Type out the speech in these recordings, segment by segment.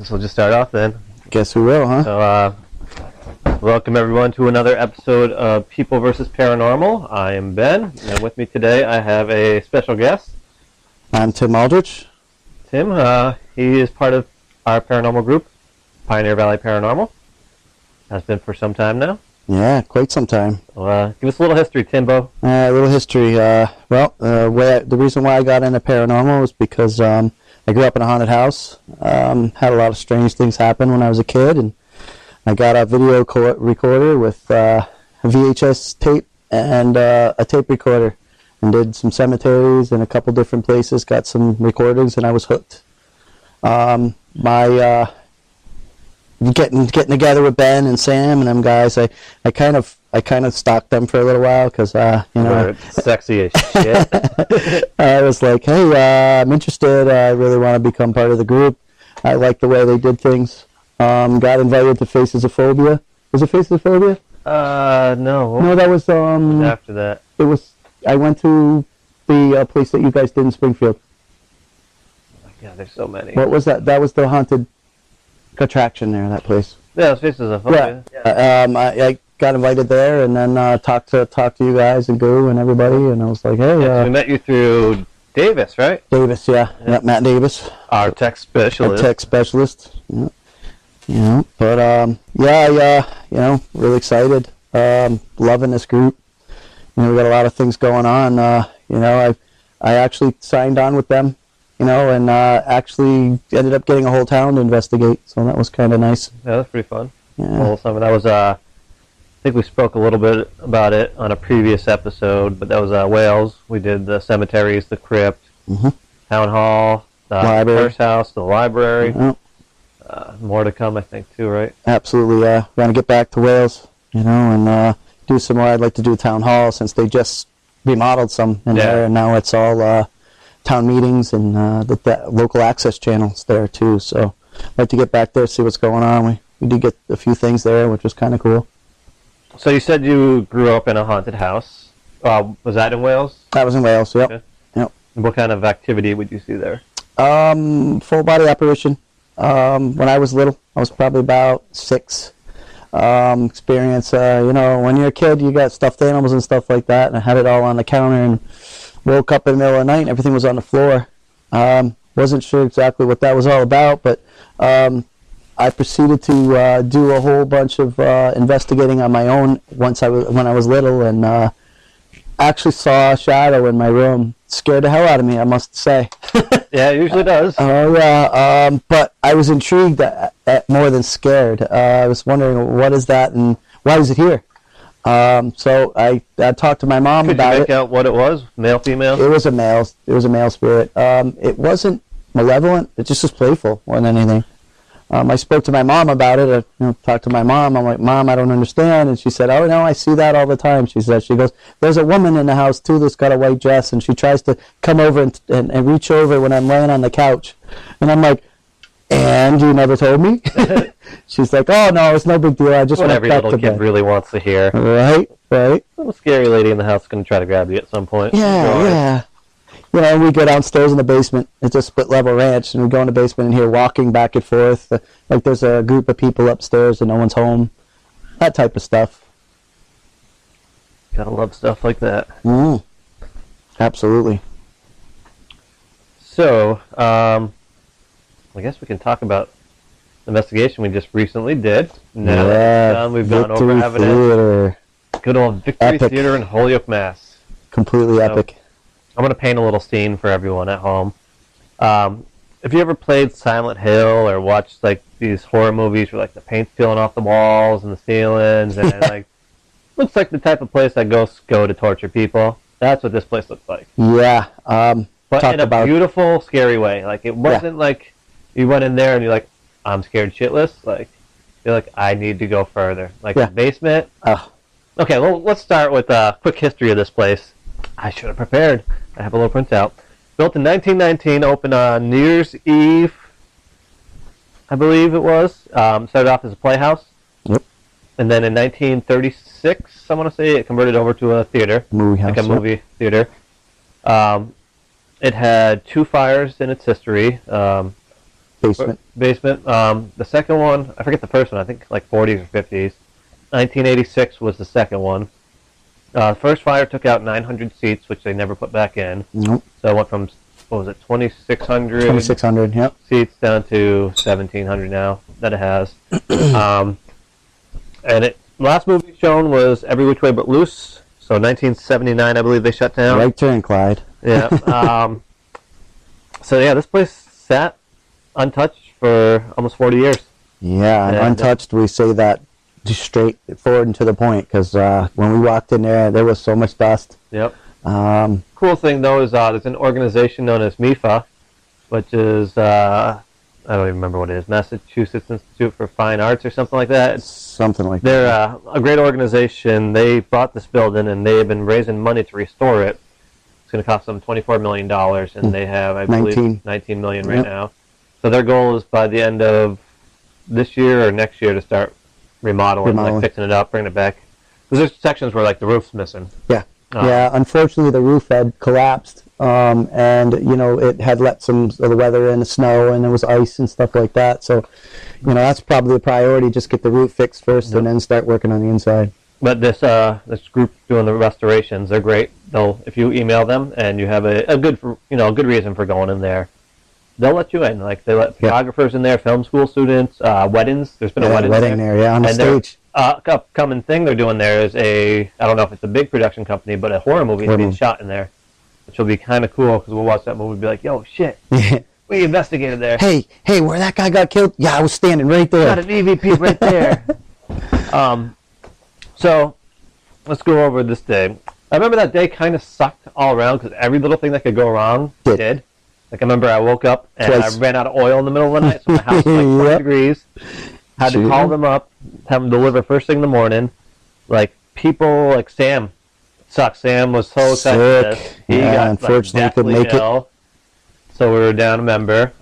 This will just start off then. Guess who will, huh? So, welcome everyone to another episode of People vs. Paranormal. I am Ben, and with me today I have a special guest. I'm Tim Aldrich. Tim, he is part of our paranormal group, Pioneer Valley Paranormal. Has been for some time now. Yeah, quite some time. So, give us a little history, Timbo. A little history. The reason why I got into paranormal was because I grew up in a haunted house. Had a lot of strange things happen when I was a kid, and I got a video recorder with a VHS tape and a tape recorder, and did some cemeteries and a couple different places. Got some recordings, and I was hooked. Getting together with Ben and Sam and them guys, I kind of stalked them for a little while because sexy as shit. I was like, hey, I'm interested. I really want to become part of the group. I like the way they did things. Got invited to Faces of Phobia. Was it Faces of Phobia? No. No, that was after that. It was. I went to the place that you guys did in Springfield. Yeah, there's so many. What was that? That was the haunted attraction there, that place. Yeah, it was Faces of Phobia. Yeah. I got invited there, and then talked to you guys and Goo and everybody, and I was like, hey. So we met you through Davis, right? Davis, yeah. Matt Davis. Our tech specialist. Our tech specialist. Yeah. Really excited. Loving this group. We got a lot of things going on. I actually signed on with them. And actually ended up getting a whole town to investigate, so that was kind of nice. Yeah, that was pretty fun. Yeah. Well, that was, I think we spoke a little bit about it on a previous episode, but that was Wales. We did the cemeteries, the crypt, town hall, the library. First house, the library. Yeah. More to come, I think, too, right? Absolutely, yeah. We're going to get back to Wales, and do some more. I'd like to do town hall since they just remodeled some in there, and now it's all town meetings and the local access channels there too. So I'd like to get back there, see what's going on. We did get a few things there, which was kind of cool. So you said you grew up in a haunted house. Was that in Wales? That was in Wales, yep. Okay. Yep. What kind of activity would you see there? Full body apparition. When I was little, I was probably about 6. Experience, when you're a kid, you got stuffed animals and stuff like that, and I had it all on the counter, and woke up in the middle of the night and everything was on the floor. Wasn't sure exactly what that was all about, but I proceeded to do a whole bunch of investigating on my own when I was little, and actually saw a shadow in my room. Scared the hell out of me, I must say. Yeah, it usually does. Oh, yeah. But I was intrigued at more than scared. I was wondering, what is that and why is it here? So I talked to my mom about it. Could you make out what it was? Male, female? It was a male. It was a male spirit. It wasn't malevolent. It just was playful more than anything. I spoke to my mom about it. I talked to my mom. I'm like, Mom, I don't understand. And she said, oh, no, I see that all the time. She goes, there's a woman in the house, too, that's got a white dress, and she tries to come over and reach over when I'm laying on the couch. And I'm like, and you never told me? She's like, oh, no, it's no big deal. I just what want every back little to kid bed. really wants to hear. Right. A little scary lady in the house is going to try to grab you at some point. Yeah. We go downstairs in the basement. It's a split-level ranch, and we go in the basement and hear walking back and forth. Like there's a group of people upstairs and no one's home. That type of stuff. Gotta love stuff like that. Absolutely. So, I guess we can talk about the investigation we just recently did. Now that it's done, we've gone over evidence. Good old Victory Theater in Holyoke, Mass. Completely epic. I'm going to paint a little scene for everyone at home. If you ever played Silent Hill or watched like these horror movies where like the paint's peeling off the walls and the ceilings and like looks like the type of place that ghosts go to torture people, that's what this place looks like. Yeah. But in a beautiful, scary way. Like it wasn't like you went in there and you're like, I'm scared shitless. Like you're like, I need to go further. Like the basement. Okay, well, let's start with a quick history of this place. I should have prepared. I have a little printout. Built in 1919, opened on New Year's Eve, I believe it was. Started off as a playhouse. Yep. And then in 1936, I want to say, it converted over to a theater. Movie house. Like a movie theater. It had 2 fires in its history. Basement. The second one, I forget the first one. I think like 40s or 50s. 1986 was the second one. The first fire took out 900 seats, which they never put back in. Nope. So it went from, what was it, 2,600? 2,600, yep. Seats down to 1,700 now that it has. And last movie shown was Every Which Way But Loose. So 1979, I believe they shut down. Right turn, Clyde. Yeah. So yeah, this place sat untouched for almost 40 years. Yeah, and untouched, we say that just straight forward and to the point, because when we walked in there was so much dust. Yep. Cool thing, though, is there's an organization known as MIFA, which is, I don't even remember what it is, Massachusetts Institute for Fine Arts or something like that. Something like that. They're a great organization. They bought this building, and they've been raising money to restore it. It's going to cost them $24 million, and they have, I believe, 19 million right now. So their goal is by the end of this year or next year to start remodeling. Like fixing it up, bringing it back. Because there's sections where like the roof's missing. Yeah. Yeah, unfortunately the roof had collapsed, and it had let some of the weather in, the snow, and there was ice and stuff like that. So, that's probably the priority. Just get the roof fixed first, and then start working on the inside. But this group doing the restorations, they're great. If you email them and you have a good reason for going in there, they'll let you in. Like they let photographers in there, film school students, weddings. There's been a wedding there, on the stage. Upcoming thing they're doing there is I don't know if it's a big production company, but a horror movie is being shot in there, which will be kind of cool because we'll watch that movie and be like, yo, shit, we investigated there. Hey, where that guy got killed? Yeah, I was standing right there. Got an EVP right there. So let's go over this day. I remember that day kind of sucked all around because every little thing that could go wrong did. Like I remember I woke up and I ran out of oil in the middle of the night, so my house was like 20 degrees. Had to call them up, have them deliver first thing in the morning. Like people, like Sam, sucks. Sam was so excited for this. He got unfortunately couldn't make it. So we were down a member.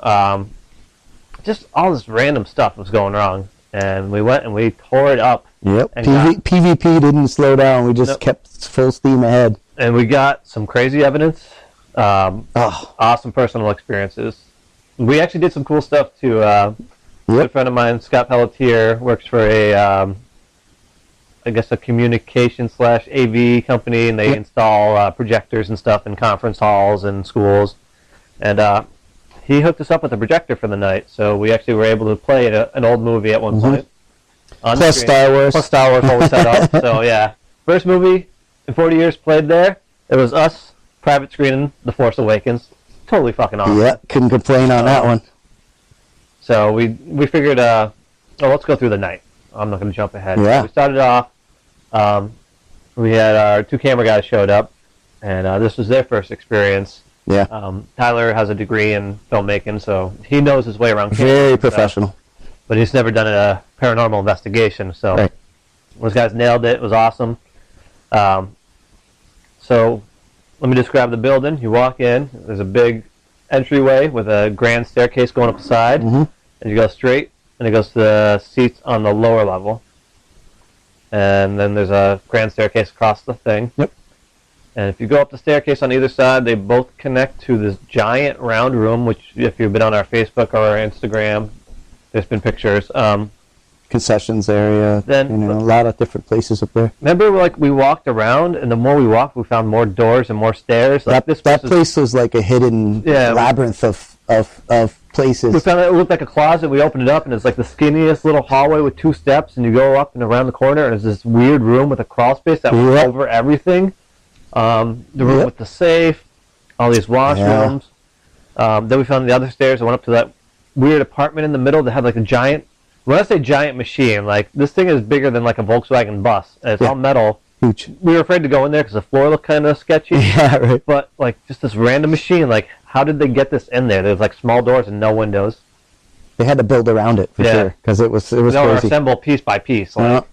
Just all this random stuff was going wrong, and we went and we tore it up. Yep. PvP didn't slow down. We just kept full steam ahead. And we got some crazy evidence. Awesome personal experiences. We actually did some cool stuff too. A good friend of mine, Scott Pelletier, works for a communication / AV company, and they install projectors and stuff in conference halls and schools. And he hooked us up with a projector for the night, so we actually were able to play an old movie at one point. Plus Star Wars. Plus Star Wars, what we set up. So yeah, first movie in 40 years played there. It was us private screening The Force Awakens. Totally fucking awesome. Yeah, couldn't complain on that one. So we figured, let's go through the night. I'm not going to jump ahead. Yeah. So we started off, we had our 2 camera guys showed up, and this was their first experience. Yeah. Tyler has a degree in filmmaking, so he knows his way around camera. Very professional. But he's never done a paranormal investigation, so those guys nailed it. It was awesome. So let me describe the building. You walk in, there's a big entryway with a grand staircase going up the side, and you go straight, and it goes to the seats on the lower level. And then there's a grand staircase across the thing. Yep. And if you go up the staircase on either side, they both connect to this giant round room, which if you've been on our Facebook or our Instagram, there's been pictures. Concessions area, a lot of different places up there. Remember, we walked around, and the more we walked, we found more doors and more stairs. That place was like a hidden labyrinth of places. We found it looked like a closet. We opened it up, and it's like the skinniest little hallway with 2 steps, and you go up and around the corner, and there's this weird room with a crawl space that was over everything. The room with the safe, all these washrooms. Then we found the other stairs. I went up to that weird apartment in the middle that had like a giant. When I say giant machine, like this thing is bigger than like a Volkswagen bus, and it's all metal. Huge. We were afraid to go in there because the floor looked kind of sketchy. Yeah, right. But like just this random machine, like how did they get this in there? There's like small doors and no windows. They had to build around it for sure because it was crazy. Assemble piece by piece. Like.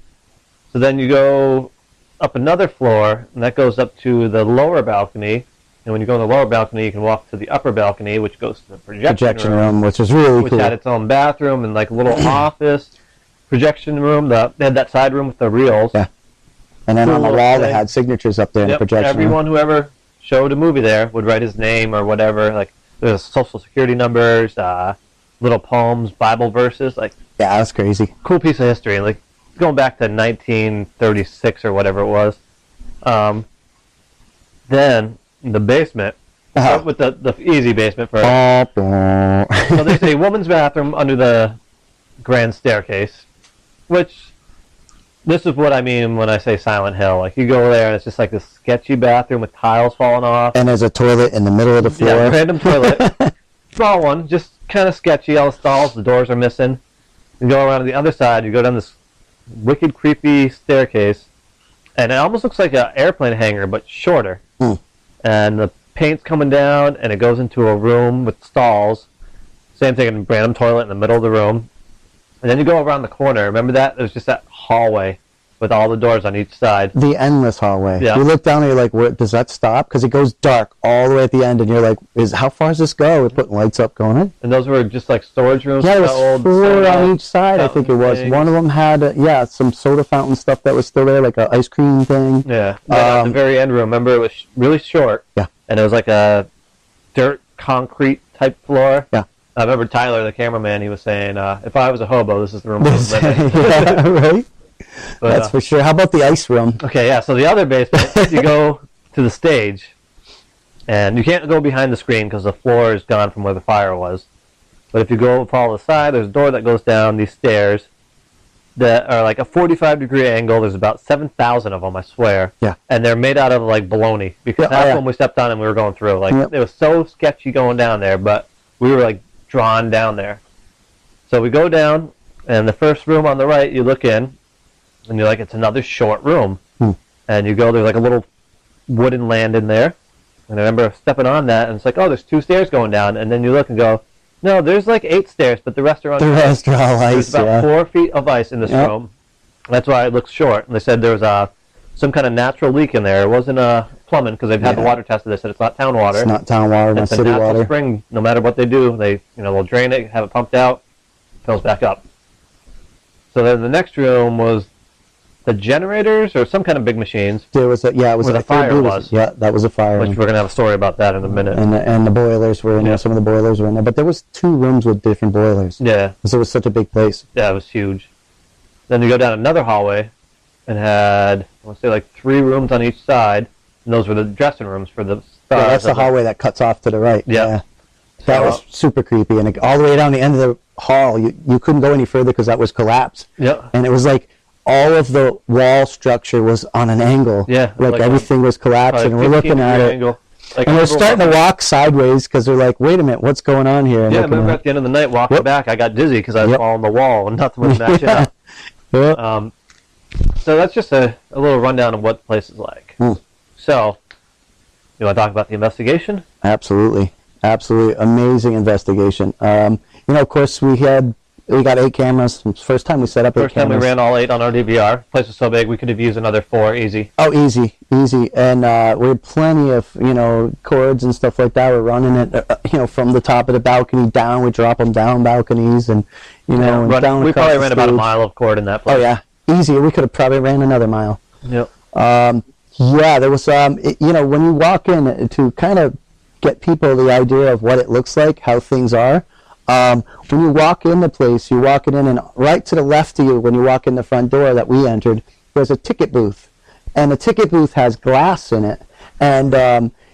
So then you go up another floor, and that goes up to the lower balcony. And when you go in the lower balcony, you can walk to the upper balcony, which goes to the projection room, which is really cool. Which had its own bathroom and like a little office, projection room. They had that side room with the reels. Yeah. And then on the wall, they had signatures up there in the projection room. Everyone who ever showed a movie there would write his name or whatever. Like there's social security numbers, little poems, Bible verses. Like, yeah, that's crazy. Cool piece of history. Like, going back to 1936 or whatever it was. Then the basement. Start with the easy basement first. So there's a woman's bathroom under the grand staircase, which this is what I mean when I say Silent Hill. Like, you go there and it's just like this sketchy bathroom with tiles falling off. And there's a toilet in the middle of the floor. Yeah, random toilet. Small one, just kind of sketchy. All the stalls, the doors are missing. You go around to the other side, you go down this wicked, creepy staircase, and it almost looks like an airplane hangar, but shorter. And the paint's coming down, and it goes into a room with stalls. Same thing, a random toilet in the middle of the room. And then you go around the corner. Remember that? It was just that hallway with all the doors on each side. The endless hallway. Yeah. You look down and you're like, where, does that stop? Because it goes dark all the way at the end, and you're like, how far does this go? We're putting lights up going in. And those were just like storage rooms? Yeah, there was 4 on each side, I think it was. Things. One of them had, some soda fountain stuff that was still there, like an ice cream thing. Yeah. At the very end room, remember, it was really short. Yeah. And it was like a dirt, concrete type floor. Yeah. I remember Tyler, the cameraman, he was saying, if I was a hobo, this is the room I would live in. Yeah, right? But, that's for sure. How about the ice room? Okay, yeah, so the other basement, you go to the stage, and you can't go behind the screen because the floor is gone from where the fire was. But if you go follow the side, there's a door that goes down these stairs that are like a 45-degree angle. There's about 7,000 of them, I swear. Yeah. And they're made out of, like, bologna, because that's when we stepped on and we were going through. Like, it was so sketchy going down there, but we were, like, drawn down there. So we go down, and the first room on the right, you look in, and you're like, it's another short room. And you go, there's like a little wooden landing there. And I remember stepping on that, and it's like, oh, there's 2 stairs going down. And then you look and go, no, there's like 8 stairs, but the rest are on the rest are all ice. There's about 4 feet of ice in this room. That's why it looks short. And they said there was some kind of natural leak in there. It wasn't plumbing, because they've had the water tested. They said it's not town water. It's not town water, not city water. It's a natural spring. No matter what they do, they'll drain it, have it pumped out, fills back up. So then the next room was the generators or some kind of big machines. There was it was where the fire was. Yeah, that was a fire. Which we're gonna have a story about that in a minute. And the boilers were in there. Some of the boilers were in there, but there was 2 rooms with different boilers. Yeah, because it was such a big place. Yeah, it was huge. Then you go down another hallway, and had I want to say like 3 rooms on each side, and those were the dressing rooms for the stars. Yeah, that's the hallway that cuts off to the right. Yeah. That was super creepy, and all the way down the end of the hall, you couldn't go any further because that was collapsed. Yeah. And it was like all of the wall structure was on an angle. Yeah. Like everything was collapsing, and we're looking at it. Angle. And we're starting to walk sideways because we're like, wait a minute, what's going on here? Yeah, I remember at the end of the night walking back, I got dizzy because I was on the wall and nothing was matching up. So that's just a little rundown of what the place is like. So, you want to talk about the investigation? Absolutely. Absolutely. Amazing investigation. Of course, we got 8 cameras. First time we set up 8 cameras. First time we ran all 8 on our DVR. The place was so big, we could have used another 4 easy. Oh, easy. And we had plenty of, cords and stuff like that. We're running it, from the top of the balcony down. We drop them down balconies and, and down we probably ran stage. about a mile of cord in that place. Oh, yeah. Easy. We could have probably ran another mile. Yep. There was, when you walk in to kind of get people the idea of what it looks like, how things are. When you walk in the place, you're walking in, and right to the left of you, when you walk in the front door that we entered, there's a ticket booth. And the ticket booth has glass in it. And,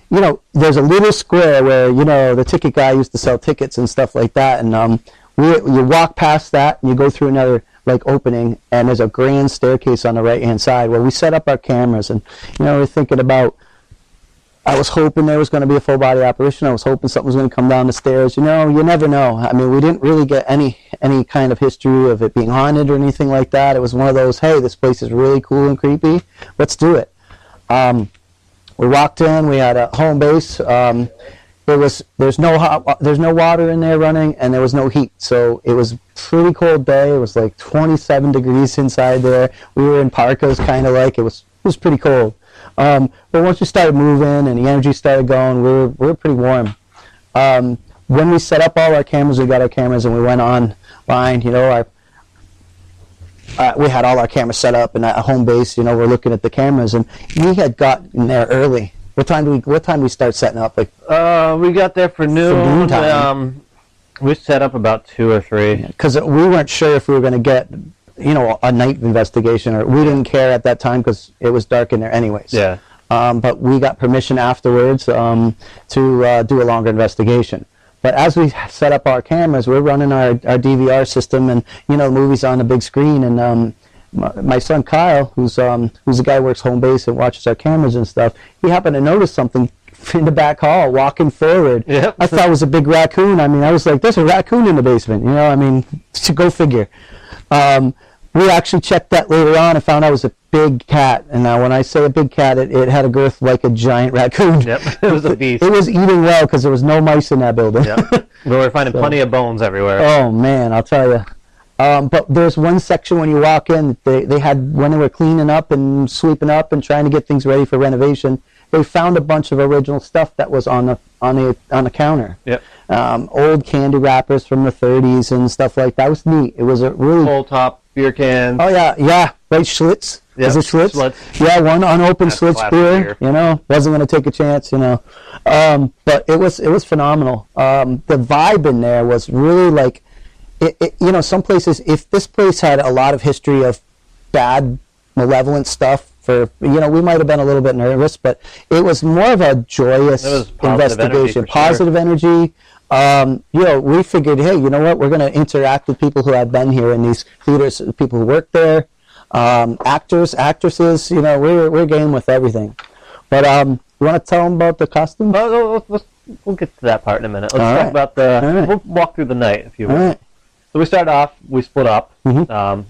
there's a little square where, the ticket guy used to sell tickets and stuff like that. And you walk past that, and you go through another, opening, and there's a grand staircase on the right-hand side where we set up our cameras. And, we're thinking about, I was hoping there was going to be a full-body apparition. I was hoping something was going to come down the stairs. You never know. I mean, we didn't really get any kind of history of it being haunted or anything like that. It was one of those, hey, this place is really cool and creepy. Let's do it. We walked in. We had a home base. There's no water in there running, and there was no heat. So it was a pretty cold day. It was like 27 degrees inside there. We were in parkas, kind of like. It was pretty cold. But once we started moving and the energy started going, we were pretty warm. When we set up all our cameras, we got our cameras and we went online. We had all our cameras set up, and at home base, we're looking at the cameras, and we had gotten there early. What time do we start setting up? We got there for noon. We set up about 2 or 3. Because we weren't sure if we were going to get, a night investigation, or we didn't care at that time because it was dark in there anyways. Yeah. But we got permission afterwards to do a longer investigation. But as we set up our cameras, we're running our DVR system, and the movie's on the big screen. And my son Kyle, who's a guy who works home base and watches our cameras and stuff, he happened to notice something in the back hall walking forward. Yep. I thought it was a big raccoon. I mean, I was like, "There's a raccoon in the basement." To go figure. We actually checked that later on and found out it was a big cat. And now when I say a big cat, it had a girth like a giant raccoon. Yep, it was a beast. It was eating well because there was no mice in that building. Yep. We were finding plenty of bones everywhere. Oh, man, I'll tell you. But there's one section when you walk in, they had, when they were cleaning up and sweeping up and trying to get things ready for renovation, they found a bunch of original stuff that was on the counter. Yep. Old candy wrappers from the 30s and stuff like that. It was neat. It was a really... Full top beer cans. Oh, yeah. Right, Schlitz. Yep. Is it Schlitz? Schlitz. Yeah, one unopened Schlitz beer. Wasn't going to take a chance, But it was phenomenal. The vibe in there was really like... some places, if this place had a lot of history of bad, malevolent stuff, we might have been a little bit nervous, but it was more of a joyous investigation. Positive energy. We figured, hey, you know what? We're going to interact with people who have been here in these theaters, people who work there, actors, actresses. We're game with everything. But you want to tell them about the costume? We'll get to that part in a minute. Let's talk about We'll walk through the night, if you will. Right. So we started off. We split up. Mm-hmm.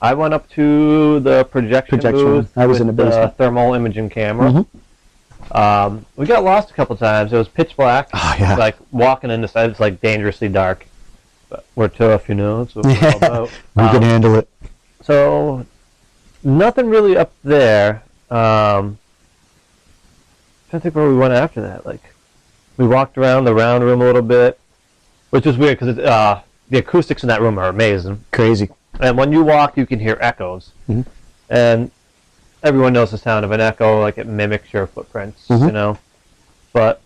I went up to the projection booth. I was in the basement. Thermal imaging camera. Mm-hmm. We got lost a couple times. It was pitch black. Oh, yeah. Like walking inside, it's like dangerously dark. But we're tough, That's what we're all about. We can handle it. So nothing really up there. I don't think where we went after that. Like we walked around the round room a little bit, which is weird because the acoustics in that room are amazing. Crazy. And when you walk, you can hear echoes. Mm-hmm. And everyone knows the sound of an echo, like it mimics your footprints, Mm-hmm. But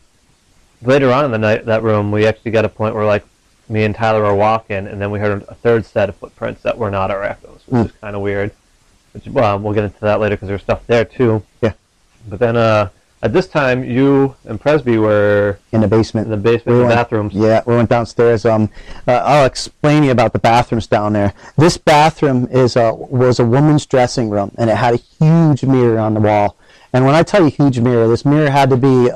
later on in the night, that room, we actually got a point where, like, me and Tyler were walking, and then we heard a third set of footprints that were not our echoes, which is kind of weird. Which, we'll get into that later because there's stuff there, too. Yeah. But then, at this time, you and Presby were... in the basement. In the bathrooms. Yeah, we went downstairs. I'll explain to you about the bathrooms down there. This bathroom was a woman's dressing room, and it had a huge mirror on the wall. And when I tell you huge mirror, this mirror had to be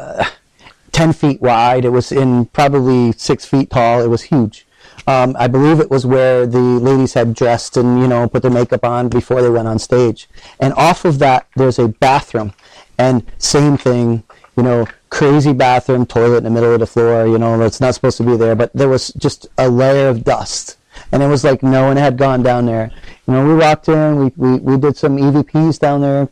10 feet wide. It was in probably 6 feet tall. It was huge. I believe it was where the ladies had dressed and, put their makeup on before they went on stage. And off of that, there's a bathroom. And same thing, crazy bathroom, toilet in the middle of the floor, that's not supposed to be there. But there was just a layer of dust. And it was like no one had gone down there. We walked in, we did some EVPs down there,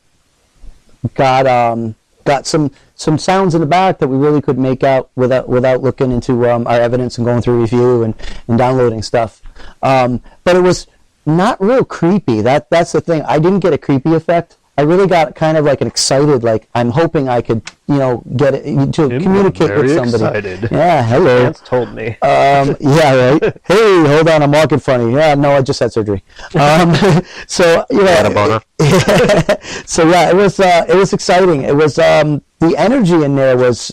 got some sounds in the back that we really could make out without looking into our evidence and going through review and downloading stuff. But it was not real creepy. That's the thing. I didn't get a creepy effect. I really got kind of like an excited, like I'm hoping I could, get it to communicate with somebody. Excited. Yeah, hello. Lance told me. Yeah, right. Hey, hold on, I'm walking funny. Yeah, no, I just had surgery. So Had a boner. So yeah, it was exciting. It was the energy in there was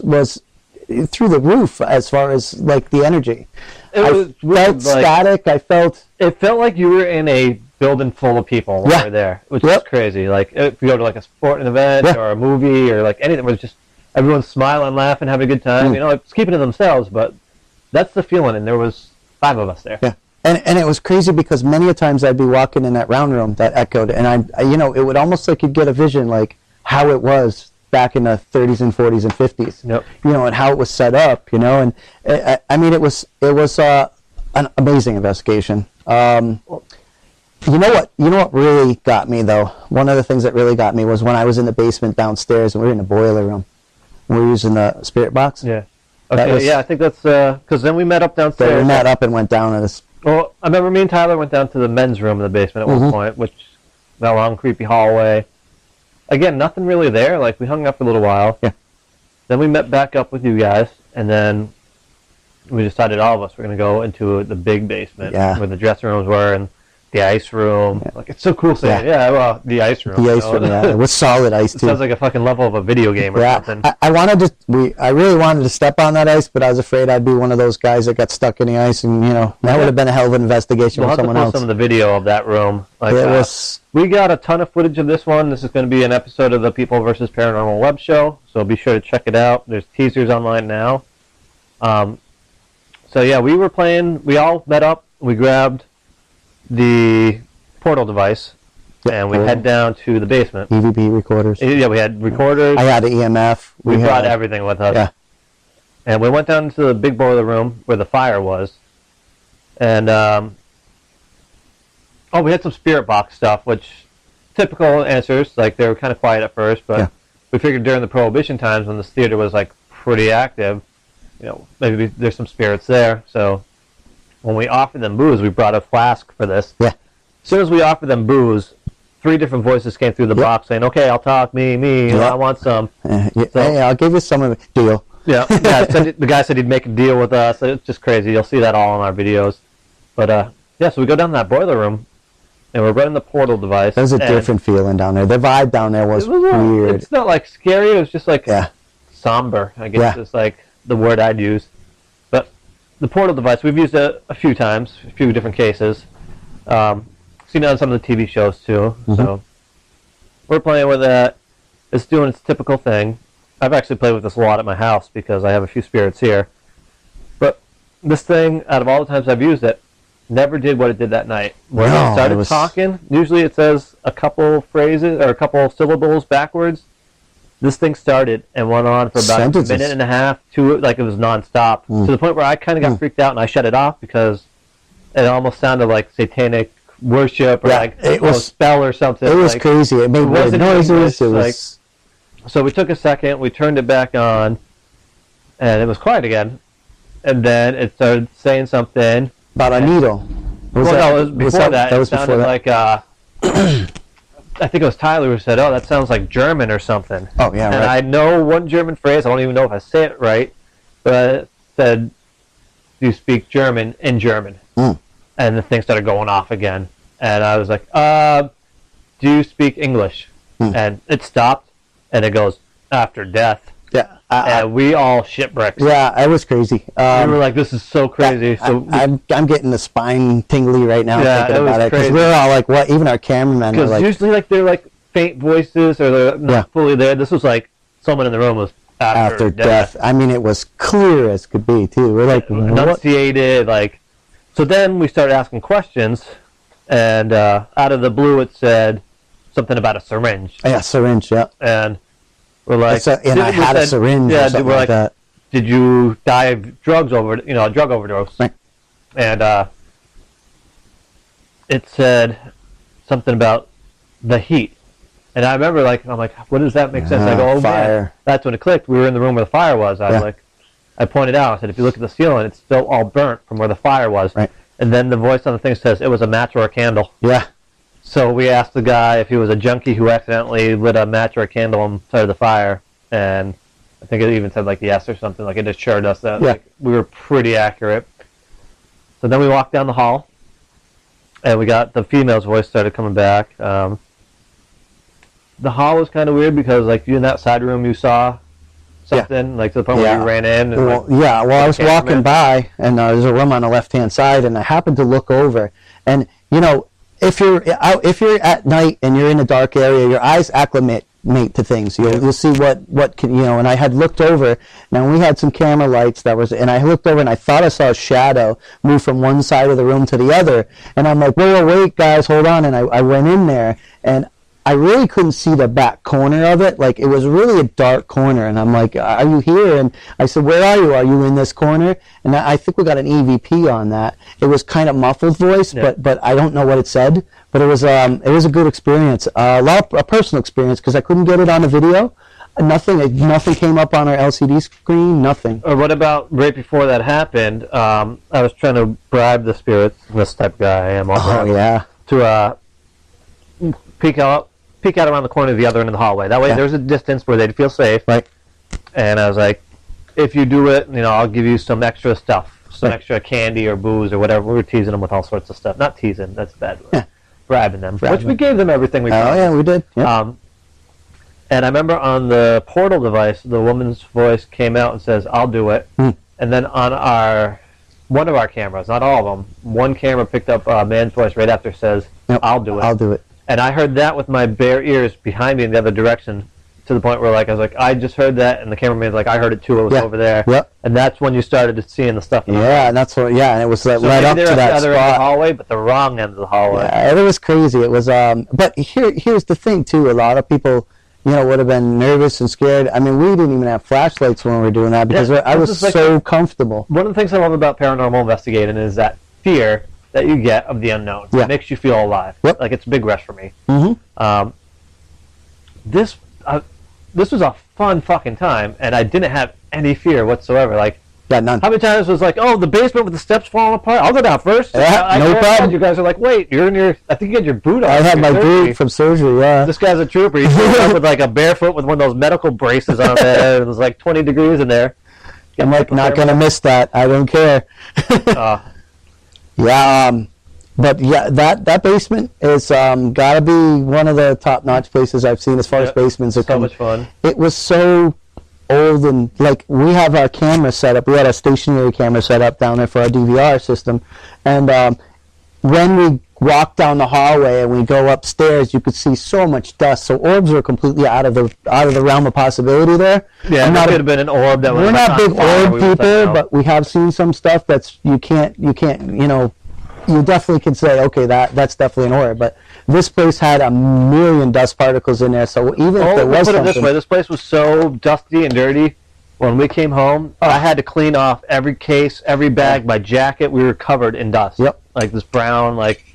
through the roof as far as like the energy. I felt static. It felt like you were in a building full of people when you were there, which is crazy. Like if you go to like a sporting event or a movie or like anything, where it's just everyone's smiling, laughing, having a good time. It's keeping to themselves, but that's the feeling. And there was 5 of us there. Yeah, and it was crazy because many a times I'd be walking in that round room that echoed, and I it would almost like you'd get a vision like how it was back in the 30s and 40s and 50s. Yep. And how it was set up. And I mean it was an amazing investigation. You know what really got me though? One of the things that really got me was when I was in the basement downstairs and we were in the boiler room. We were using the spirit box. Yeah. Okay. I think that's because then we met up downstairs. So we met up and went down to this. Well, I remember me and Tyler went down to the men's room in the basement at one point, which that long creepy hallway. Again, nothing really there. Like we hung up for a little while. Yeah. Then we met back up with you guys, and then we decided all of us were going to go into the big basement where the dressing rooms were and the ice room. Yeah. Like, it's so cool saying, well, the ice room. The ice room, It was solid ice, too. It sounds like a fucking level of a video game or something. I really wanted to step on that ice, but I was afraid I'd be one of those guys that got stuck in the ice, and, that would have been a hell of an investigation with someone else. We'll have to post some of the video of that room. Like, we got a ton of footage of this one. This is going to be an episode of the People vs. Paranormal web show, so be sure to check it out. There's teasers online now. So, yeah, we were playing. We all met up. We grabbed the portal device, and we head down to the basement. EVP recorders. Yeah, we had recorders. I had an EMF. We brought everything with us. Yeah. And we went down to the big boiler room where the fire was. And, we had some spirit box stuff, which, typical answers, like, they were kind of quiet at first, but we figured during the Prohibition times when this theater was, like, pretty active, maybe there's some spirits there, so... When we offered them booze, we brought a flask for this. Yeah. As soon as we offered them booze, 3 different voices came through the box saying, "Okay, I'll talk. Me. I want some." Hey, I'll give you some of the deal. Yeah. The guy said he'd make a deal with us. It's just crazy. You'll see that all in our videos. But so we go down to that boiler room, and we're running the portal device. There's a different feeling down there. The vibe down there was weird. It's not like scary. It was just like somber. I guess is like the word I'd use. The portal device, we've used it a few times, a few different cases. Seen it on some of the TV shows, too. Mm-hmm. So we're playing with it. It's doing its typical thing. I've actually played with this a lot at my house because I have a few spirits here. But this thing, out of all the times I've used it, never did what it did that night. When it started talking, usually it says a couple phrases or a couple syllables backwards. This thing started and went on for about a minute and a half, like it was nonstop, to the point where I kind of got freaked out and I shut it off because it almost sounded like satanic worship or a spell or something. It was crazy. It made weird noises. So we took a second, we turned it back on, and it was quiet again. And then it started saying something about a needle. It was before that. It sounded like I think it was Tyler who said, "Oh, that sounds like German or something." Oh, yeah, and I know one German phrase. I don't even know if I say it right, but it said, "Do you speak German?" in German. And the thing started going off again. And I was like, "Do you speak English?" And it stopped, and it goes, "After death." Yeah. And we all shipwrecked. Yeah, it was crazy. We were like, "This is so crazy." I'm getting the spine tingly right now thinking about it. Because we're all like, what? Even our cameramen are like... Because usually like, they're like faint voices or they're not fully there. This was like someone in the room was after death. I mean, it was clear as could be, too. We're like... Enunciated, like... So then we started asking questions, and out of the blue it said something about a syringe. Yeah, syringe, yeah. And... We're like, I had a syringe or something like that. Did you die of drugs a drug overdose? Right. And it said something about the heat. And I remember, I'm like, what does that make sense? I go, fire. Man. That's when it clicked. We were in the room where the fire was. I was like, I pointed out, I said, if you look at the ceiling, it's still all burnt from where the fire was. Right. And then the voice on the thing says it was a match or a candle. Yeah. So we asked the guy if he was a junkie who accidentally lit a match or a candle and started the fire, and I think it even said yes or something. Like it assured us that we were pretty accurate. So then we walked down the hall, and we got the female's voice started coming back. The hall was kind of weird because you in that side room you saw something to the point where you ran in. And, I was walking by, and there's a room on the left-hand side, and I happened to look over, and if you're at night and you're in a dark area, your eyes acclimate to things. You'll see what can, and I had looked over. Now we had some camera lights and I looked over and I thought I saw a shadow move from one side of the room to the other. And I'm like, whoa, wait, guys, hold on. And I went in there and I really couldn't see the back corner of it. It was really a dark corner. And I'm like, are you here? And I said, where are you? Are you in this corner? And I think we got an EVP on that. It was kind of muffled voice, but I don't know what it said. But it was a good experience. A personal experience because I couldn't get it on the video. Nothing came up on our LCD screen. Nothing. Or what about right before that happened? I was trying to bribe the spirits. This type of guy I am. To peek out around the corner of the other end of the hallway. That way there's a distance where they'd feel safe. Right. And I was like, if you do it, I'll give you some extra stuff. some extra candy or booze or whatever. We were teasing them with all sorts of stuff. Not teasing, that's a bad word. Yeah. Bribing them, which we gave them everything we promised. Oh, yeah, we did. Yep. And I remember on the portal device, the woman's voice came out and says, "I'll do it." And then on one of our cameras, not all of them, one camera picked up a man's voice right after says, "I'll do it." I'll do it. And I heard that with my bare ears behind me in the other direction, to the point where I was like, I just heard that, and the cameraman's like, I heard it too. It was over there. Yep. And that's when you started seeing the stuff. Yeah, and that's what. Yeah, and it was right up to that spot. The other end of the hallway, but the wrong end of the hallway. Yeah, it was crazy. It was. But here's the thing too. A lot of people, would have been nervous and scared. I mean, we didn't even have flashlights when we were doing that because I was so comfortable. One of the things I love about paranormal investigating is that fear that you get of the unknown. It makes you feel alive. Yep. Like, it's a big rush for me. Mm-hmm. This was a fun fucking time, and I didn't have any fear whatsoever. Like, none. How many times was like, oh, the basement with the steps falling apart? I'll go down first. Yeah, no problem. You guys are like, wait, you're in your. I think you had your boot on. I had my boot from surgery. Yeah. This guy's a trooper. He's up with like a barefoot with one of those medical braces on there. It was like 20 degrees in there. I'm like, not gonna miss that. I don't care. But yeah, that basement is gotta be one of the top-notch places I've seen as far as basements are coming. So much fun. It was so old, and like we have our camera set up. We had a stationary camera set up down there for our DVR system, and when we walk down the hallway and we go upstairs, you could see so much dust. So orbs were completely out of the realm of possibility there. Yeah, that could have been an orb. We're not big orb people, but we have seen some stuff that's you can't. You definitely can say, okay, that's definitely an orb. But this place had a million dust particles in there, so even if there was something... Put it this way, this place was so dusty and dirty, when we came home, I had to clean off every case, every bag, my jacket. We were covered in dust. Yep. Like this brown, like...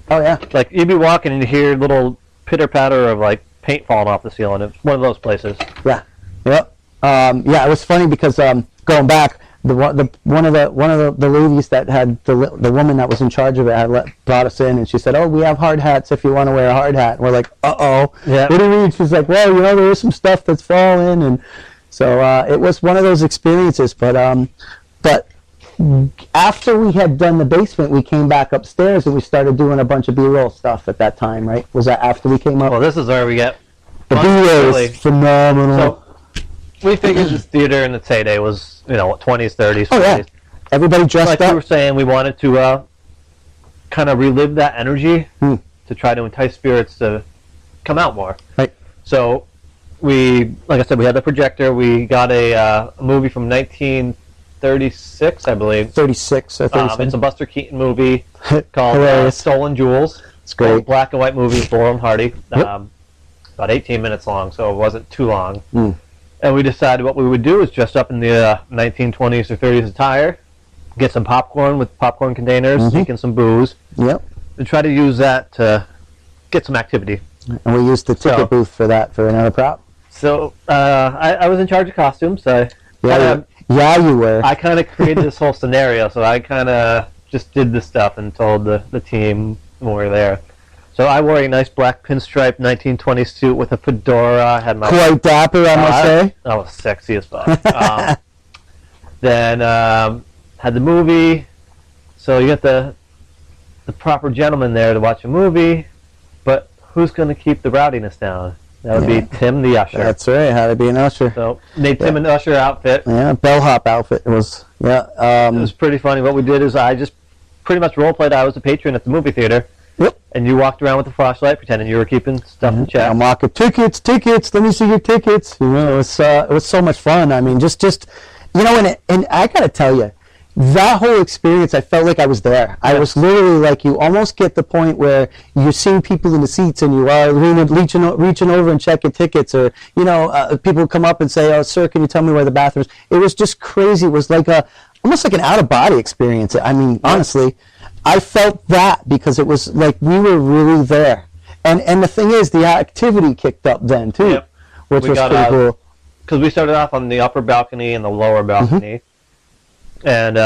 Oh, yeah. Like, you'd be walking and you hear little pitter-patter of, like, paint falling off the ceiling. It's one of those places. Yeah. Yep. It was funny because, going back... one of the ladies that had the woman that was in charge of it had brought us in, and she said, "Oh, we have hard hats if you want to wear a hard hat." And we're like, "Uh-oh." Yeah. What do you mean? She's like, "Well, there is some stuff that's falling," and so it was one of those experiences. But after we had done the basement, we came back upstairs and we started doing a bunch of B-roll stuff at that time. Right? Was that after we came up? Well, this is where we get the B-roll is phenomenal. So, we figured this theater in its heyday was, 20s, 30s, 40s. Oh, yeah. Everybody dressed up. Like you were saying, we wanted to kind of relive that energy to try to entice spirits to come out more. Right. So like I said, we had the projector. We got a movie from 1936, I believe. 36 or 37. It's a Buster Keaton movie called Stolen Jewels. It's great. It's a black and white movie, Laurel and Hardy. Yep. About 18 minutes long, so it wasn't too long. And we decided what we would do is dress up in the 1920s or 30s attire, get some popcorn with popcorn containers, sneak in some booze, and try to use that to get some activity. And we used the ticket booth for that, for another prop. So I was in charge of costumes. You were. I kind of created this whole scenario, so I kind of just did this stuff and told the team when we were there. So I wore a nice black pinstripe 1920s suit with a fedora. I had my quite dapper, I must say. I was sexy as fuck. Then had the movie. So you got the proper gentleman there to watch a movie, but who's going to keep the rowdiness down? That would be Tim the usher. That's right. Had to be an usher. So made Tim an usher outfit. Yeah, bellhop outfit. It was it was pretty funny. What we did is I just pretty much role played. I was a patron at the movie theater. Yep. And you walked around with a flashlight, pretending you were keeping stuff in check. I'm walking, tickets. Let me see your tickets. It was so much fun. I mean, just and I gotta tell you, that whole experience, I felt like I was there. I was literally like, you almost get the point where you're seeing people in the seats and you are reaching over and checking tickets, or people come up and say, "Oh, sir, can you tell me where the bathroom is?" It was just crazy. It was like almost like an out of body experience. I mean, honestly. I felt that because it was like we were really there. And the thing is, the activity kicked up then, too, which was pretty cool. Because we started off on the upper balcony and the lower balcony. And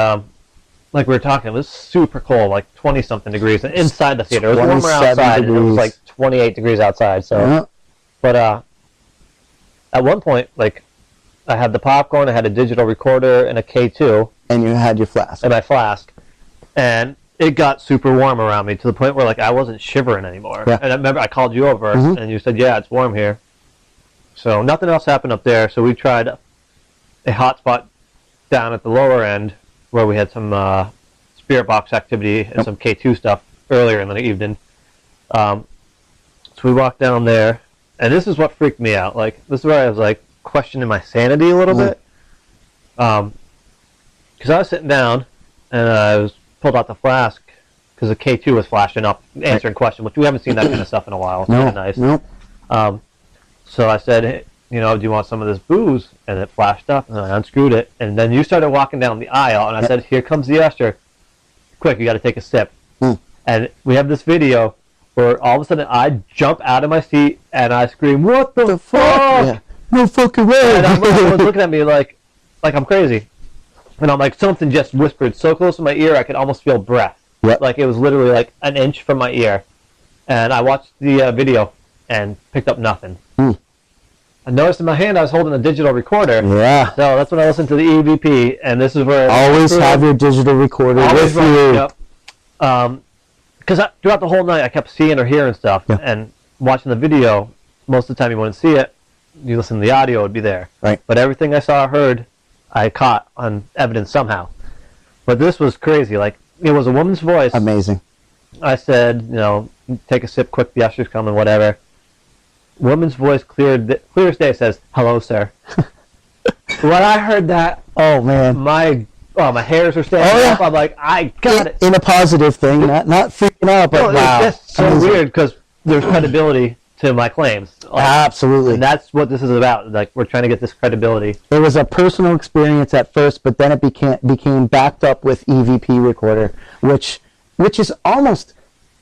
like we were talking, it was super cold, like 20-something degrees inside the theater. It was warmer outside, and it was like 28 degrees outside. So, But at one point, like, I had the popcorn, I had a digital recorder and a K2. And you had your flask. And my flask. And it got super warm around me to the point where, like, I wasn't shivering anymore. Yeah. And I remember I called you over, and you said, yeah, it's warm here. So nothing else happened up there. So we tried a hot spot down at the lower end where we had some spirit box activity and some K2 stuff earlier in the evening. So we walked down there, and this is what freaked me out. Like, this is where I was, like, questioning my sanity a little bit. Because I was sitting down, and I was pulled out the flask because the K2 was flashing up, answering questions, which we haven't seen that kind of stuff in a while. It's kind of nice. Nope. So I said, hey, you know, do you want some of this booze? And it flashed up, and I unscrewed it. And then you started walking down the aisle, and I said, here comes the usher. Quick, you got to take a sip. And we have this video where all of a sudden I jump out of my seat, and I scream, what the fuck? Yeah. No fucking way. And everyone was looking at me like I'm crazy. And I'm like, something just whispered so close to my ear, I could almost feel breath. Yep. Like it was literally like an inch from my ear. And I watched the video and picked up nothing. I noticed in my hand I was holding a digital recorder. Yeah. So that's when I listened to the EVP, and this is where... Always have your digital recorder with you. Yep. Because throughout the whole night I kept seeing or hearing stuff, and watching the video, most of the time you wouldn't see it. You listen to the audio, it would be there. Right. But everything I saw or heard, I caught on evidence somehow. But this was crazy. Like, it was a woman's voice. Amazing. I said, you know, take a sip quick, the usher's coming, whatever. Woman's voice, clear as day, says, hello, sir. When I heard that, oh, man. My hairs are standing up. I'm like, I got it. In a positive thing, not freaking out, but wow. It's just so weird because there's credibility to my claims. Like, absolutely. And that's what this is about. Like, we're trying to get this credibility. It was a personal experience at first, but then it became backed up with EVP recorder, which is almost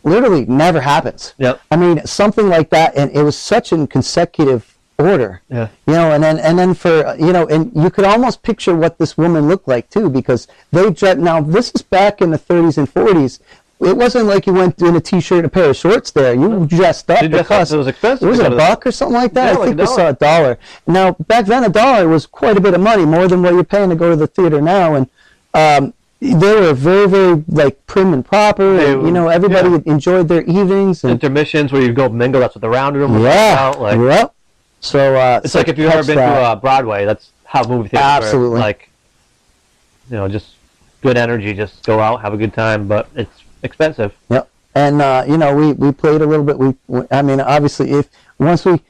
literally never happens. Yep. I mean, something like that, and it was such in consecutive order. Yeah. You know, and then for, you know, and you could almost picture what this woman looked like too, because now this is back in the 30s and 40s. It wasn't like you went in a t-shirt and a pair of shorts there. You dressed up because it was expensive. Was it $1 or something like that? Yeah, I think like we saw $1. Now, back then $1 was quite a bit of money, more than what you're paying to go to the theater now. And they were very, very like prim and proper. And, you know, everybody enjoyed their evenings. And intermissions where you go mingle. That's what the round room was about. Like, yep. So it's like if you've ever been to Broadway, that's how movie theaters absolutely were. Like, you know, just good energy. Just go out, have a good time, but it's expensive. Yep. And you know, we played a little bit. I mean, obviously, once we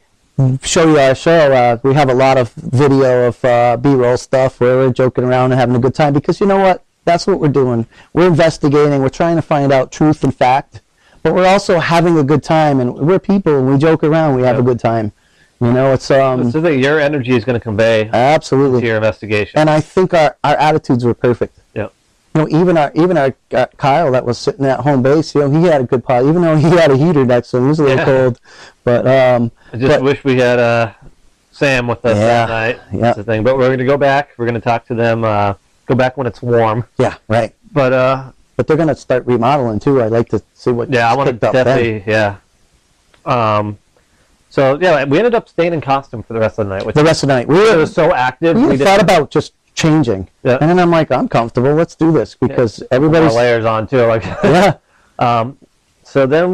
show you our show, we have a lot of video of B-roll stuff where we're joking around and having a good time, because you know what? That's what we're doing. We're investigating. We're trying to find out truth and fact, but we're also having a good time. And we're people, and we joke around. We have a good time. You know, it's the thing. Your energy is going to convey absolutely to your investigation. And I think our attitudes were perfect. Yeah. You know, even our Kyle that was sitting at home base, you know, he had a good pod, even though he had a heater next to him. It was a little cold, but I just wish we had Sam with us that night. Yeah. That's the thing. But we're going to go back. We're going to talk to them. Go back when it's warm. Yeah, right. But they're going to start remodeling too. I'd like to see what. Yeah, I want to definitely. Yeah. So yeah, we ended up staying in costume for the rest of the night. The rest of the night, we were so active. We thought about just changing, and then I'm like, I'm comfortable. Let's do this because everybody's layers on too. Like yeah. So then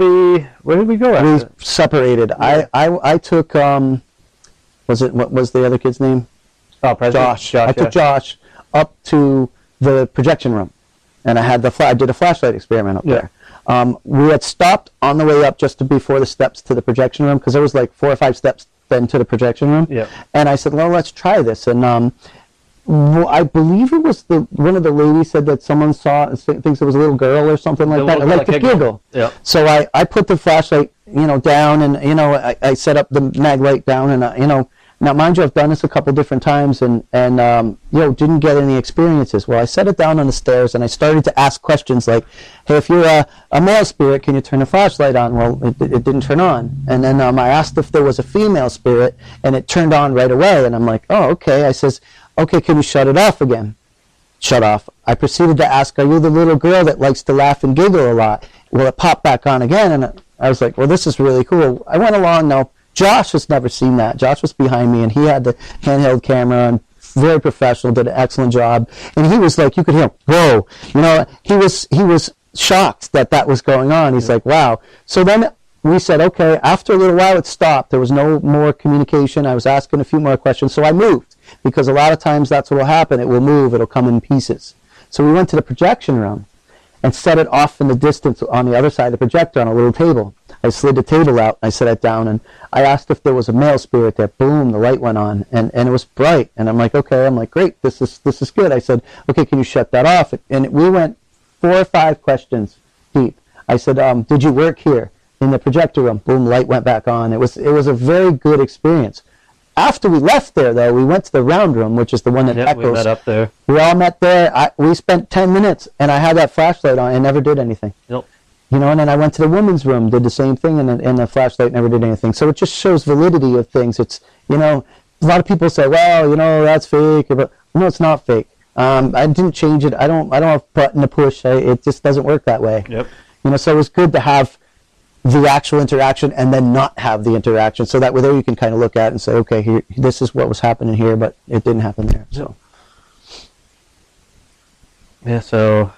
where did we go after? We separated. Yeah. I took what was the other kid's name? Oh, Josh. I took Josh up to the projection room, and I did a flashlight experiment up there. We had stopped on the way up just before the steps to the projection room, because there was like 4 or 5 steps then to the projection room. Yeah. And I said, well, let's try this. And I believe it was one of the ladies said that someone thinks it was a little girl or something like that. I like to giggle. Yeah. So I put the flashlight, you know, down, and you know, I set up the mag light down, and you know. Now, mind you, I've done this a couple different times, and you know, didn't get any experiences. Well, I set it down on the stairs, and I started to ask questions like, hey, if you're a male spirit, can you turn the flashlight on? Well, it didn't turn on. And then I asked if there was a female spirit, and it turned on right away. And I'm like, oh, okay. I says, okay, can you shut it off again? Shut off. I proceeded to ask, are you the little girl that likes to laugh and giggle a lot? Well, it popped back on again, and I was like, well, this is really cool. I went along now. Josh has never seen that. Josh was behind me, and he had the handheld camera and very professional, did an excellent job. And he was like, you could hear him, whoa. You know, he was shocked that was going on. He's like, wow. So then we said, okay, after a little while it stopped. There was no more communication. I was asking a few more questions. So I moved, because a lot of times that's what will happen. It will move. It'll come in pieces. So we went to the projection room and set it off in the distance on the other side of the projector on a little table. I slid the table out, I set it down, and I asked if there was a male spirit there. Boom, the light went on, and it was bright. And I'm like, okay, I'm like, great, this is good. I said, okay, can you shut that off? And we went 4 or 5 questions deep. I said, did you work here in the projector room? Boom, light went back on. It was a very good experience. After we left there, though, we went to the round room, which is the one that echoes. We met up there. We all met there. We spent 10 minutes, and I had that flashlight on and never did anything. Nope. You know, and then I went to the women's room, did the same thing, and the flashlight never did anything. So it just shows validity of things. It's, you know, a lot of people say, well, you know, that's fake. But no, it's not fake. I didn't change it. I don't have a button to push. It just doesn't work that way. Yep. You know, so it was good to have the actual interaction and then not have the interaction, so that way there you can kind of look at it and say, okay, here, this is what was happening here, but it didn't happen there. So yeah, so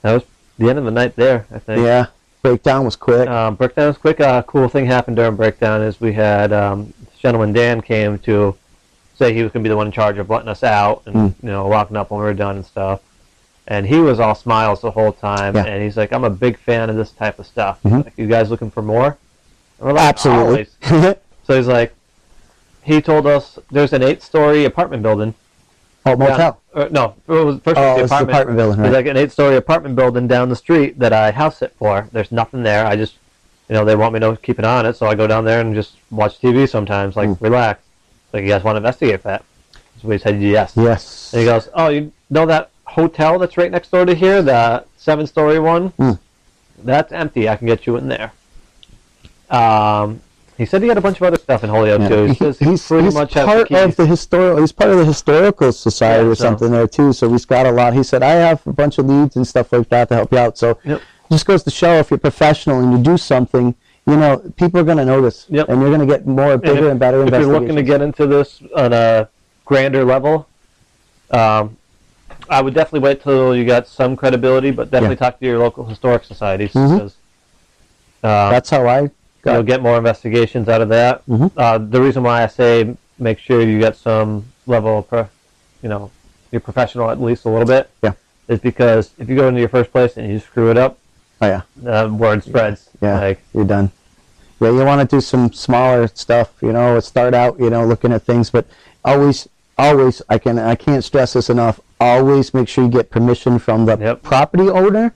that was the end of the night there, I think. Yeah, breakdown was quick. Breakdown was quick. Cool thing happened during breakdown is we had this gentleman Dan came to say he was going to be the one in charge of letting us out and you know, walking up when we were done and stuff. And he was all smiles the whole time, and he's like, I'm a big fan of this type of stuff. Like, you guys looking for more? And we're like, absolutely. So he's like, he told us there's an 8-story apartment building. Oh, motel? No, it was first the apartment building. Right? There's like an 8-story apartment building down the street that I house sit for. There's nothing there. I just, you know, they want me to keep an eye on it, so I go down there and just watch TV sometimes, like relax. Like, you guys want to investigate that? So we said yes. Yes. And he goes, oh, you know that hotel that's right next door to here, the 7-story one? That's empty. I can get you in there. He said he had a bunch of other stuff in Holyoke too. He says he's pretty much part of the historical. He's part of the historical society or something there too. So he's got a lot. He said, I have a bunch of leads and stuff like that to help you out. So it just goes to show, if you're professional and you do something, you know, people are going to notice, and you're going to get more bigger and better investigations. If you're looking to get into this on a grander level, I would definitely wait till you got some credibility, but definitely talk to your local historic societies. Because, that's how I got. You'll get more investigations out of that. The reason why I say make sure you get some level of, you know, you're professional at least a little bit. Is because if you go into your first place and you screw it up, word spreads. Like, you're done. Yeah, you want to do some smaller stuff. You know, start out, you know, looking at things, but always, I can't stress this enough. Always make sure you get permission from the property owner,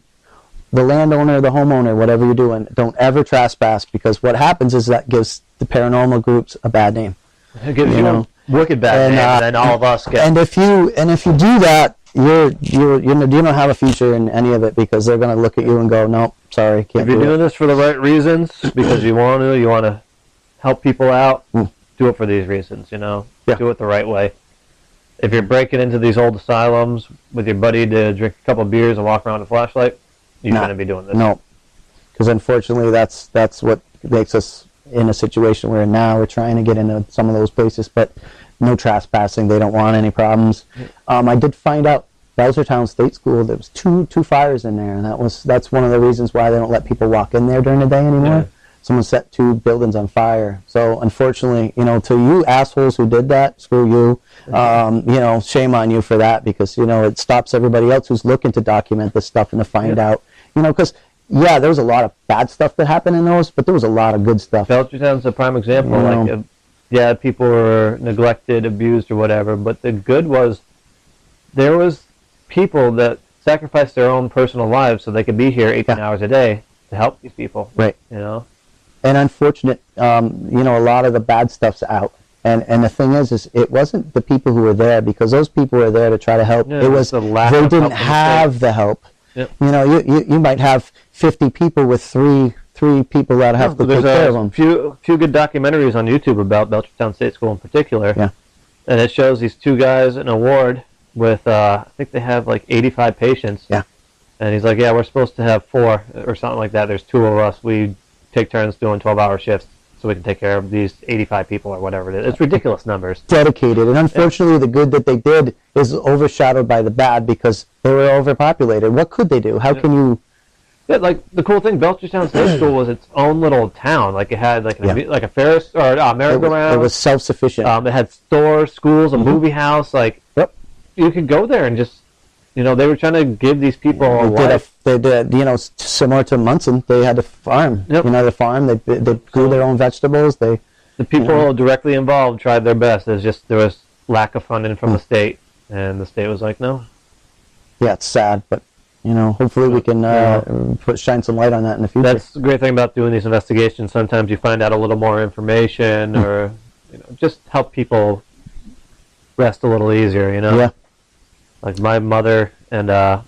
the landowner, the homeowner, whatever you're doing. Don't ever trespass, because what happens is that gives the paranormal groups a bad name. It gives you a wicked bad name, and then all of us get. And if you do that, you don't have a future in any of it, because they're going to look at you and go, nope, sorry, can't. If you're doing this for the right reasons, because you want to help people out, do it for these reasons. You know, do it the right way. If you're breaking into these old asylums with your buddy to drink a couple of beers and walk around with a flashlight, you're going to be doing this. No, because unfortunately that's what makes us in a situation where now we're trying to get into some of those places, but no trespassing. They don't want any problems. I did find out Belchertown State School, there was two fires in there, and that's one of the reasons why they don't let people walk in there during the day anymore. Someone set 2 buildings on fire. So unfortunately, you know, to you assholes who did that, screw you. You know, shame on you for that, because, you know, it stops everybody else who's looking to document this stuff and to find out, you know, because, there was a lot of bad stuff that happened in those, but there was a lot of good stuff. Belchertown's a prime example. You know, like, people were neglected, abused, or whatever, but the good was there was people that sacrificed their own personal lives so they could be here 18 hours a day to help these people. Right. You know? And unfortunate, you know, a lot of the bad stuff's out. And the thing is it wasn't the people who were there, because those people were there to try to help. It was they didn't have the help. You know, you might have 50 people with three people that have to take care of them. There's a few good documentaries on YouTube about Belchertown State School in particular. And it shows these 2 guys in a ward with, I think they have like 85 patients. And he's like, we're supposed to have 4 or something like that. There's 2 of us. We take turns doing 12-hour shifts. so we can take care of these 85 people or whatever it is. It's ridiculous numbers. Dedicated. And unfortunately, the good that they did is overshadowed by the bad because they were overpopulated. What could they do? How can you... Yeah, like the cool thing, Belchertown State School was its own little town. Like it had like a Ferris or merry-go-round. It was self-sufficient. It had stores, schools, a movie house. Like you could go there and just, they were trying to give these people a life. They did, similar to Munson. They had to farm. Yep. The farm. They grew their own vegetables. The people directly involved tried their best. There was lack of funding from the state, and the state was like, no. Yeah, it's sad, but. Hopefully we can shine some light on that in the future. That's the great thing about doing these investigations. Sometimes you find out a little more information or, just help people rest a little easier, Yeah. Like my mother and aunt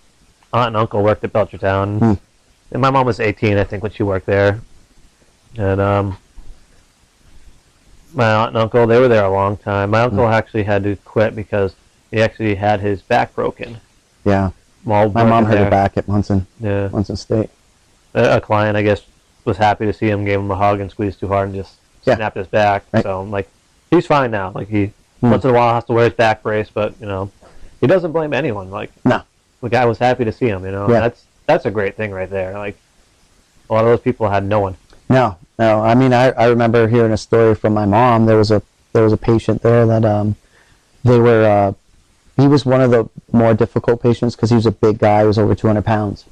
and uncle worked at Belchertown. And my mom was 18, I think, when she worked there. And my aunt and uncle, they were there a long time. My uncle actually had to quit because he actually had his back broken. Yeah. My mom hurt her back at Munson. Yeah. Munson State. A client, I guess, was happy to see him, gave him a hug and squeezed too hard and just snapped his back. Right. So, he's fine now. He once in a while has to wear his back brace, but, he doesn't blame anyone. No. The guy was happy to see him, Yeah. That's a great thing right there. A lot of those people had no one. No. I mean, I remember hearing a story from my mom. There was a patient there that they were... he was one of the more difficult patients because he was a big guy. He was over 200 pounds.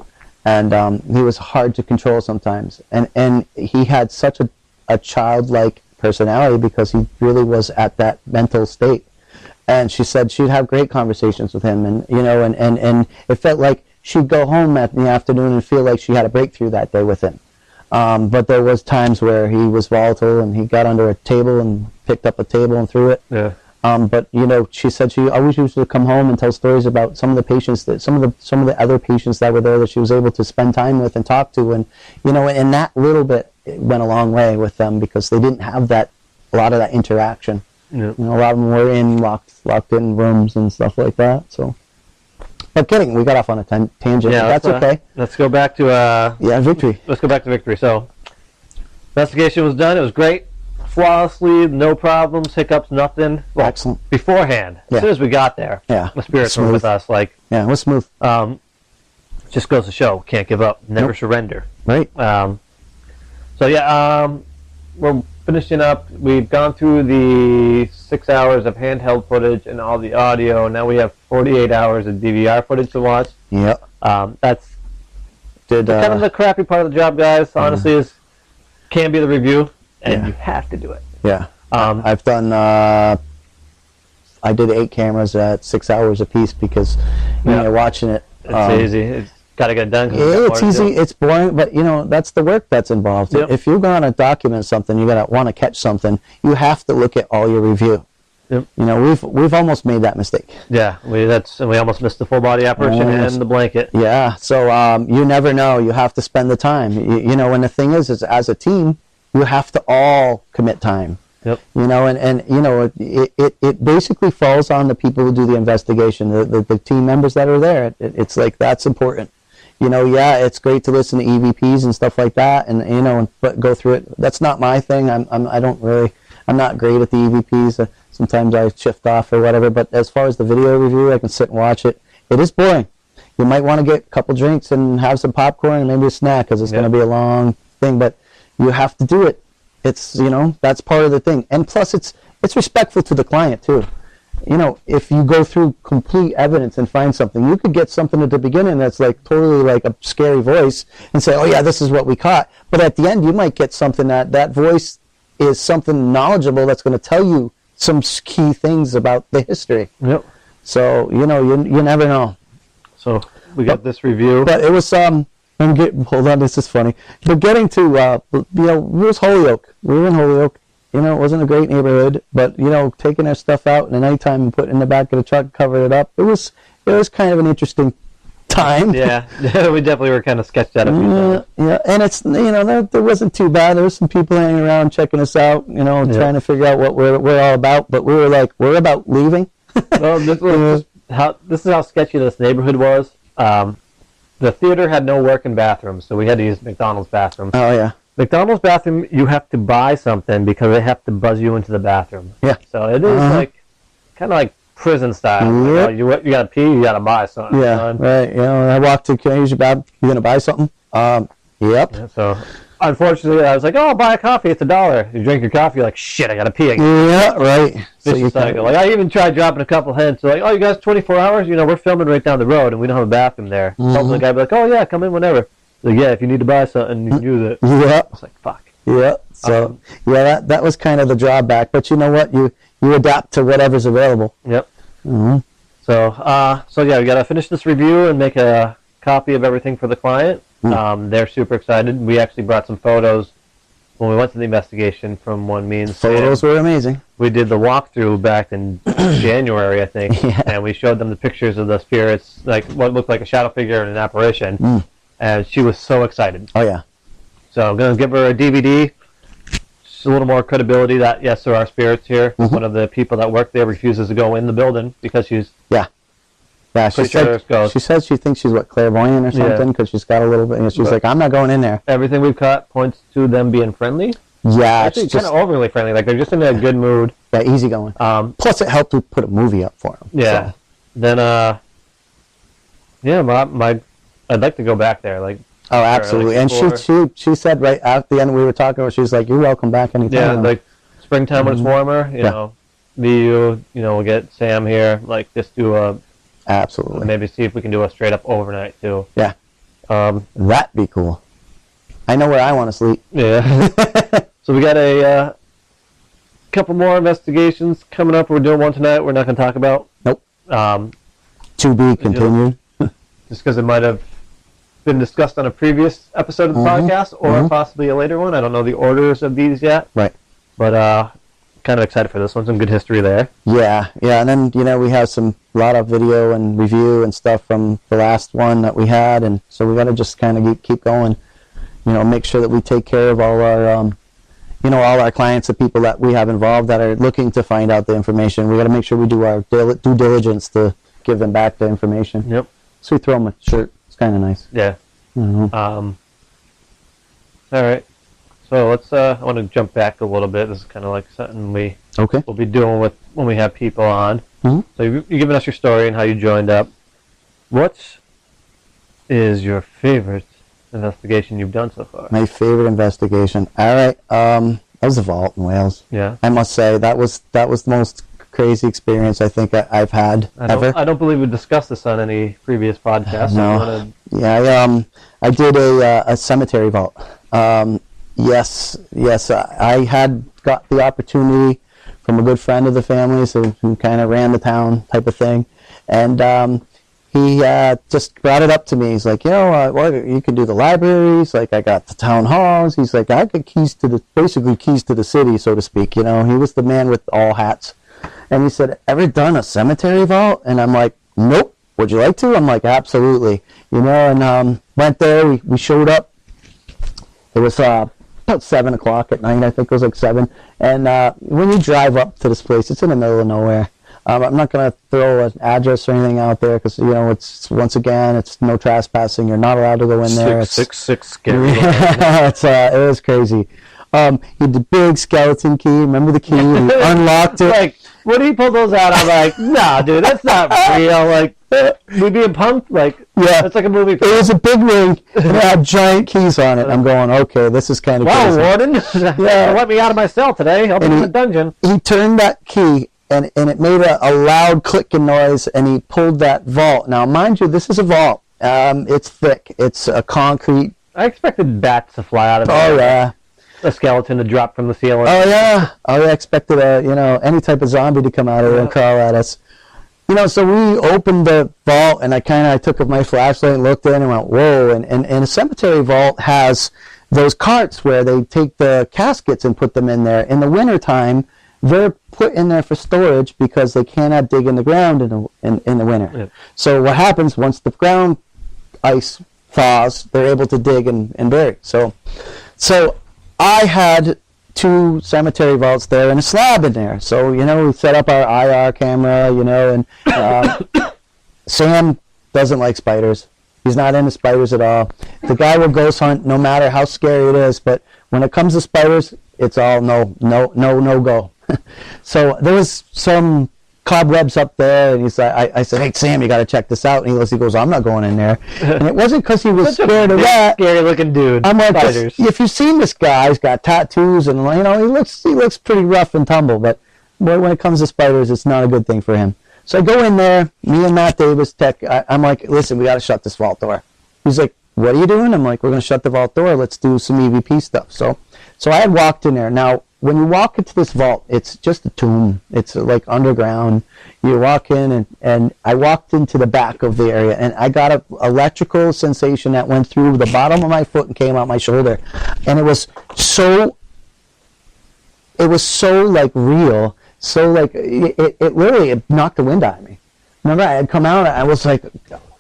And he was hard to control sometimes. And he had such a childlike personality because he really was at that mental state. And she said she'd have great conversations with him. And, and it felt like she'd go home in the afternoon and feel like she had a breakthrough that day with him. But there was times where he was volatile and he got under a table and picked up a table and threw it. Yeah. But she said she always used to come home and tell stories about some of the patients some of the other patients that were there that she was able to spend time with and talk to, and and that little bit went a long way with them because they didn't have a lot of that interaction. Yeah. A lot of them were in locked in rooms and stuff like that. So, but kidding, we got off on a tangent. Yeah, that's okay. Let's go back to Victory. Let's go back to Victory. So, investigation was done. It was great. Flawlessly, no problems, hiccups, nothing. Well, excellent. Beforehand, as soon as we got there, the spirits were with us. It was smooth. Just goes to show, can't give up, never surrender. Right. We're finishing up. We've gone through the 6 hours of handheld footage and all the audio. Now we have 48 hours of DVR footage to watch. Yeah. That's kind of the crappy part of the job, guys. Honestly, can be the review. And you have to do it. Yeah. I've done, I did 8 cameras at 6 hours a piece because when you're watching it. It's easy. It's got to get done. It's easy. It's boring, but that's the work that's involved. Yep. If you're going to document something, you're going to want to catch something, you have to look at all your review. Yep. We've almost made that mistake. Yeah, we almost missed the full body apparition and the blanket. Yeah, so you never know. You have to spend the time. And the thing is as a team, you have to all commit time. Yep. It basically falls on the people who do the investigation, the team members that are there. It's like that's important. It's great to listen to EVPs and stuff like that, and but go through it. That's not my thing. I'm not great at the EVPs. Sometimes I shift off or whatever. But as far as the video review, I can sit and watch it. It is boring. You might want to get a couple drinks and have some popcorn and maybe a snack because it's going to be a long thing, but. You have to do it. It's that's part of the thing, and plus it's respectful to the client too. If you go through complete evidence and find something, you could get something at the beginning that's totally a scary voice and say, "Oh yeah, this is what we caught." But at the end, you might get something that voice is something knowledgeable that's going to tell you some key things about the history. Yep. So you never know. So we got this review, but it was hold on, this is funny. But getting to, it was Holyoke. We were in Holyoke. It wasn't a great neighborhood, but taking our stuff out in the nighttime and putting it in the back of the truck, covered it up. It was kind of an interesting time. Yeah, we definitely were kind of sketched out a few times. Yeah, and it's there wasn't too bad. There was some people hanging around checking us out, trying to figure out what we're all about. But we were like, we're about leaving. Well, this is how sketchy this neighborhood was. The theater had no working bathrooms, so we had to use McDonald's bathroom. Oh, yeah. McDonald's bathroom, you have to buy something because they have to buzz you into the bathroom. Yeah. So it is like kind of like prison style. Yep. You gotta pee, you gotta buy something. Yeah, right. You know, I walked to, can I use your bathroom? You gonna buy something? Yep. Yeah, so unfortunately, I was like, oh, I'll buy a coffee. It's $1. You drink your coffee, you're like, shit, I gotta pee again. Yeah, right. So you cycle. Like, I even tried dropping a couple hints. So like, oh, you guys 24 hours? You know, we're filming right down the road, and we don't have a bathroom there. Mm-hmm. The guy be like, oh, yeah, come in whenever. Like, yeah, if you need to buy something, you can use it. Yeah. I was like, fuck. Yeah. So, that was kind of the drawback. But you know what? You adapt to whatever's available. Yep. Mm-hmm. So yeah, we got to finish this review and make a copy of everything for the client. They're super excited. We actually brought some photos when we went to the investigation from one means. Photos were amazing. We did the walkthrough back in January, I think, and we showed them the pictures of the spirits, like what looked like a shadow figure and an apparition, and she was so excited. Oh, yeah. So I'm going to give her a DVD, just a little more credibility that, yes, there are spirits here. Mm-hmm. One of the people that work there refuses to go in the building because she's... Yeah, she said she thinks she's clairvoyant or something because she's got a little bit. And she's like, I'm not going in there. Everything we've caught points to them being friendly. Yeah, actually, kind of overly friendly. Like they're just in a good mood. Yeah, easygoing. Plus, it helped to put a movie up for them. Yeah. So. Then, I'd like to go back there. Like, oh, absolutely. And she said right at the end we were talking, she was like, "You're welcome back anytime." Yeah, like springtime when it's warmer. You know, we'll get Sam here. Like, just do a. Absolutely. Maybe see if we can do a straight up overnight too. Yeah. That'd be cool. I know where I want to sleep. Yeah. So we got a couple more investigations coming up. We're doing one tonight. We're not going to talk about. Nope. To be continued. Just because it might have been discussed on a previous episode of the podcast or possibly a later one. I don't know the orders of these yet. Right. But kind of excited for this one. Some good history there. Yeah. And then we have a lot of video and review and stuff from the last one that we had, and so we got to just kind of keep going. Make sure that we take care of all our all our clients, the people that we have involved that are looking to find out the information. We got to make sure we do our due diligence to give them back the information. Yep. So we throw them a shirt. It's kind of nice. Yeah. Mm-hmm. All right. So let's. I want to jump back a little bit. This is kind of like something we'll be doing with when we have people on. Mm-hmm. So you've given us your story and how you joined up. What is your favorite investigation you've done so far? My favorite investigation. All right. That was the vault in Wales. Yeah. I must say that was the most crazy experience I think I've had ever. I don't believe we discussed this on any previous podcast. No. Yeah. I did a cemetery vault. Yes. I had got the opportunity from a good friend of the family, who kind of ran the town type of thing, and he just brought it up to me. He's like, you can do the libraries. Like, I got the town halls. He's like, I got keys to the city, so to speak. He was the man with all hats, and he said, ever done a cemetery vault? And I'm like, nope. Would you like to? I'm like, absolutely. And went there. We showed up. It was about 7 o'clock at night. I think it was like 7. And when you drive up to this place, it's in the middle of nowhere. I'm not going to throw an address or anything out there because, it's once again, it's no trespassing. You're not allowed to go in there. 666 scary. It was crazy. He had the big skeleton key. Remember the key? He unlocked it. Like, when he pulled those out, I'm like, nah, dude, that's not real. Like, we being punked? Like, yeah, it's like a movie. It was a big ring, and it had giant keys on it. I'm going, okay, this is kind of crazy. Warden, let me out of my cell today. I'll be in the dungeon. He turned that key, and it made a loud clicking noise, and he pulled that vault. Now, mind you, this is a vault. It's thick. It's a concrete. I expected bats to fly out of it. Oh, yeah. A skeleton to drop from the ceiling. Oh, yeah. I expected any type of zombie to come out of there and crawl at us. So we opened the vault, and I took my flashlight and looked in and went, whoa. And a cemetery vault has those carts where they take the caskets and put them in there. In the wintertime, they're put in there for storage because they cannot dig in the ground in the winter. Yeah. So what happens, once the ground ice thaws, they're able to dig and bury. So I had 2 cemetery vaults there and a slab in there. So, we set up our IR camera, and Sam doesn't like spiders. He's not into spiders at all. The guy will ghost hunt no matter how scary it is, but When it comes to spiders, it's all no go. So there was some cobwebs up there, and I said, hey, Sam, you got to check this out. And he goes, I'm not going in there. And it wasn't because he was scared of that. Scary looking dude. I'm like, if you've seen this guy, he's got tattoos, and he looks pretty rough and tumble. But when it comes to spiders, it's not a good thing for him. So I go in there, me and Matt Davis, I'm like, listen, we got to shut this vault door. He's like, what are you doing? I'm like, we're going to shut the vault door. Let's do some EVP stuff. So I had walked in there. Now, when you walk into this vault, it's just a tomb. It's like underground. You walk in, and I walked into the back of the area, and I got an electrical sensation that went through the bottom of my foot and came out my shoulder. And it was so like real. So like it literally knocked the wind out of me. Remember, I had come out. I was like,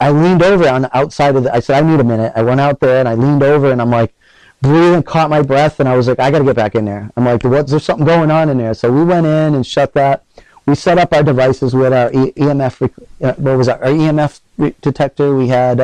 I leaned over on the outside of I said, I need a minute. I went out there and I leaned over and I'm like breathing, caught my breath, and I was like, I got to get back in there. I'm like, there's something going on in there. So we went in and shut that. We set up our devices with our EMF. Our EMF detector. We had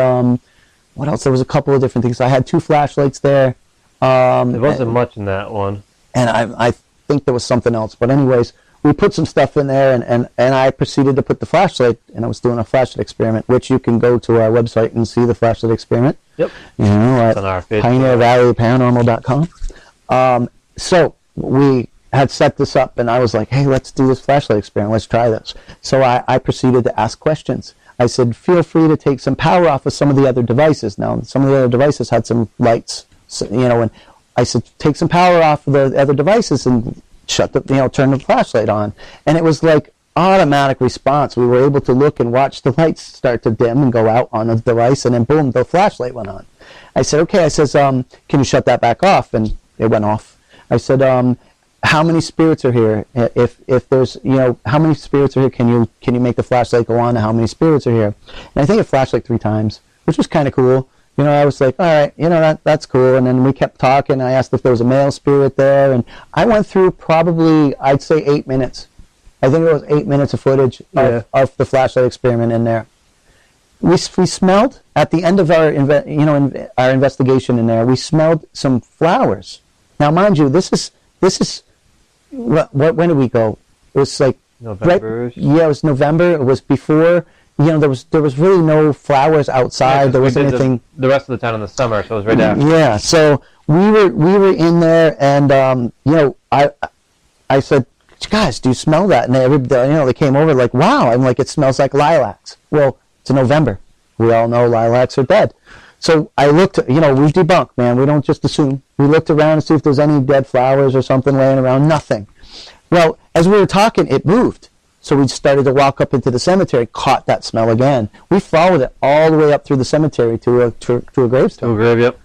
what else? There was a couple of different things. I had 2 flashlights there. There wasn't much in that one. And I think there was something else. But anyways, we put some stuff in there, and I proceeded to put the flashlight, and I was doing a flashlight experiment, which you can go to our website and see the flashlight experiment. Yep. At PioneerValleyParanormal.com. So we had set this up, and I was like, hey, let's do this flashlight experiment. Let's try this. So I proceeded to ask questions. I said, feel free to take some power off of some of the other devices. Now, some of the other devices had some lights, and I said, take some power off of the other devices and turn the flashlight on. And it was like automatic response. We were able to look and watch the lights start to dim and go out on the device, and then boom, the flashlight went on. I said, okay. I says, can you shut that back off? And it went off. I said, how many spirits are here? If there's, how many spirits are here? Can you make the flashlight go on? And how many spirits are here? And I think it flashed like 3 times, which was kind of cool. I was like, all right, that's cool. And then we kept talking. I asked if there was a male spirit there. And I went through probably, I'd say 8 minutes. I think it was 8 minutes of footage of the flashlight experiment in there. We smelled, at the end of our our investigation in there, we smelled some flowers. Now, mind you, this is when did we go? It was like November. It was November. It was before. There was really no flowers outside. There wasn't anything. The rest of the time in the summer, so it was right after. Yeah, so we were in there, and I said, guys, do you smell that? And they came over like, wow. I'm like, it smells like lilacs. Well, it's November. We all know lilacs are dead. So I looked. We debunk, man. We don't just assume. We looked around to see if there's any dead flowers or something laying around. Nothing. Well, as we were talking, it moved. So we started to walk up into the cemetery, caught that smell again. We followed it all the way up through the cemetery to a gravestone. To a grave, yep.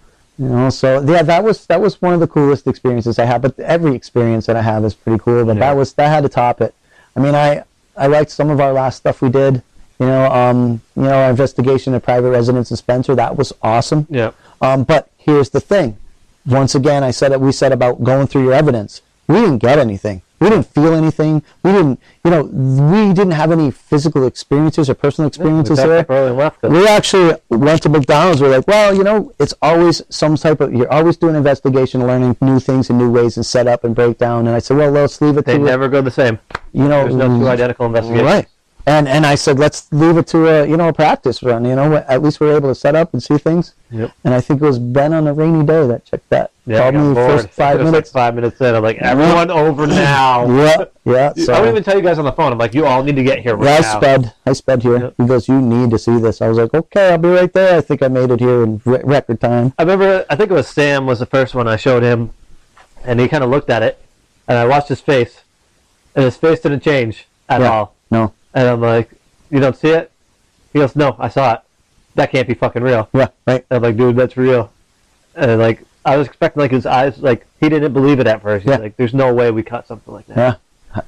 So yeah, that was one of the coolest experiences I had. But every experience that I have is pretty cool. But that had to top it. I mean, I liked some of our last stuff we did. Our investigation of private residence in Spencer, that was awesome. Yeah. But here's the thing. Once again, we said about going through your evidence. We didn't get anything. We didn't feel anything. We didn't have any physical experiences or personal experiences there. We actually went to McDonald's. We're like, well, it's always some type of, you're always doing investigation, learning new things and new ways and set up and break down. And I said, well, let's leave it to it. They never go the same. There's no 2 identical investigations. Right. And I said, let's leave it to a practice run. At least we're able to set up and see things. Yep. And I think it was Ben on a rainy day that checked that. Yeah, called me first 5 minutes. Like 5 minutes in, I'm like, everyone over now. Yeah. So I don't even tell you guys on the phone. I'm like, you all need to get here right now. I sped here. Yep. He goes, you need to see this. I was like, okay, I'll be right there. I think I made it here in record time. I think it was Sam was the first one I showed him, and he kind of looked at it, and I watched his face, and his face didn't change at all. No. And I'm like, you don't see it? He goes, no, I saw it. That can't be fucking real. Yeah, right. And I'm like, dude, that's real. And I was expecting his eyes, he didn't believe it at first. He's like, there's no way we caught something like that. Yeah.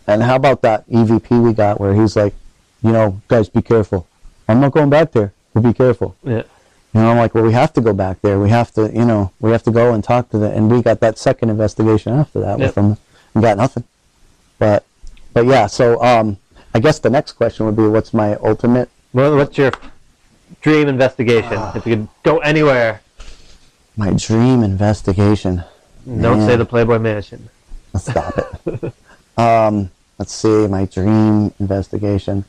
And how about that EVP we got where he's like, guys, be careful. I'm not going back there. But be careful. Yeah. I'm like, well, we have to go back there. We have to, go and talk to them. And we got that second investigation after that with them and got nothing. But yeah, so I guess the next question would be, what's my ultimate? Well, what's your dream investigation? If you could go anywhere. My dream investigation. Don't say the Playboy Mansion. Stop it. Let's see, my dream investigation.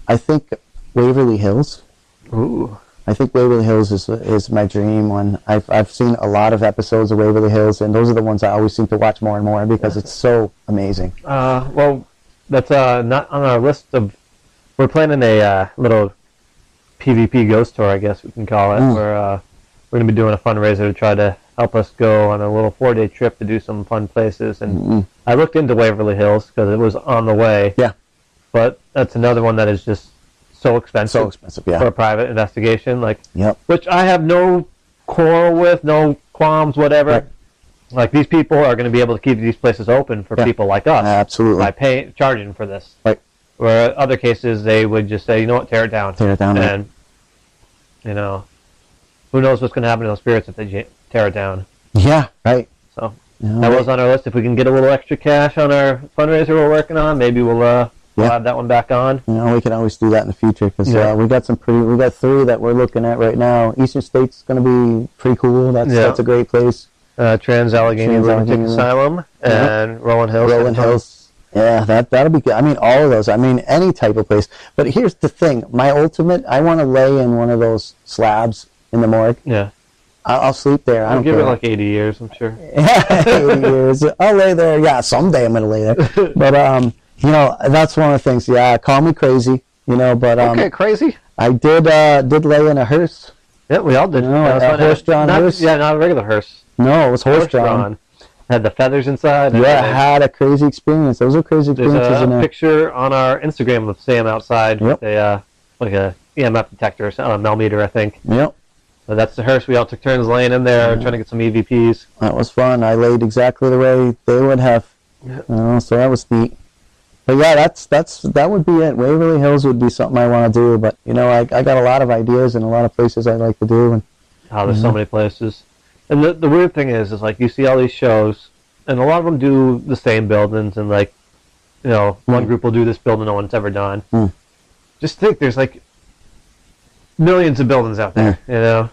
I think Waverly Hills. Ooh. I think Waverly Hills is my dream one. I've seen a lot of episodes of Waverly Hills, and those are the ones I always seem to watch more and more because it's so amazing. Well, that's not on our list of... We're planning a little PvP ghost tour, I guess we can call it, where we're going to be doing a fundraiser to try to help us go on a little 4-day trip to do some fun places. And I looked into Waverly Hills because it was on the way. Yeah. But that's another one that is just so expensive. Yeah. For a private investigation. Yep. Which I have no quarrel with, no qualms, whatever. Right. Like, these people are going to be able to keep these places open for people like us. Absolutely. By charging for this. Right. Where other cases, they would just say, you know what, tear it down. Tear it down. And, you know, who knows what's going to happen to those spirits if they tear it down. Yeah, right. So, that was on our list. If we can get a little extra cash on our fundraiser we're working on, maybe we'll have that one back on. You know, we can always do that in the future because we got 3 that we're looking at right now. Eastern State's going to be pretty cool. That's a great place. Trans-Allegheny Lunatic Asylum and Rolling Hills. Rolling Hills. Yeah, that'll be good. I mean, all of those. I mean, any type of place. But here's the thing. My ultimate, I want to lay in one of those slabs in the morgue. Yeah. I'll sleep there. I don't give care. it like 80 years, I'm sure. 80 years. I'll lay there. Yeah, someday I'm going to lay there. But, you know, that's one of the things. Yeah, call me crazy, you know, but... okay, crazy. I did lay in a hearse. Yeah, we all did. You know, a horse-drawn hearse. Yeah, not a regular hearse. No, it was horse-drawn. Had the feathers inside. Yeah, I had a crazy experience. Those were crazy experiences. There's a picture on our Instagram of Sam outside with a like a EMF detector, a millimeter, I think. Yep. So that's the hearse. We all took turns laying in there, trying to get some EVPs. That was fun. I laid exactly the way they would have. So that was neat. But yeah, that would be it. Waverly Hills would be something I want to do. But you know, I got a lot of ideas and a lot of places I like to do. And there's so many places. And the weird thing is like you see all these shows, and a lot of them do the same buildings, and like, you know, one group will do this building no one's ever done. Just think, there's like millions of buildings out there. You know,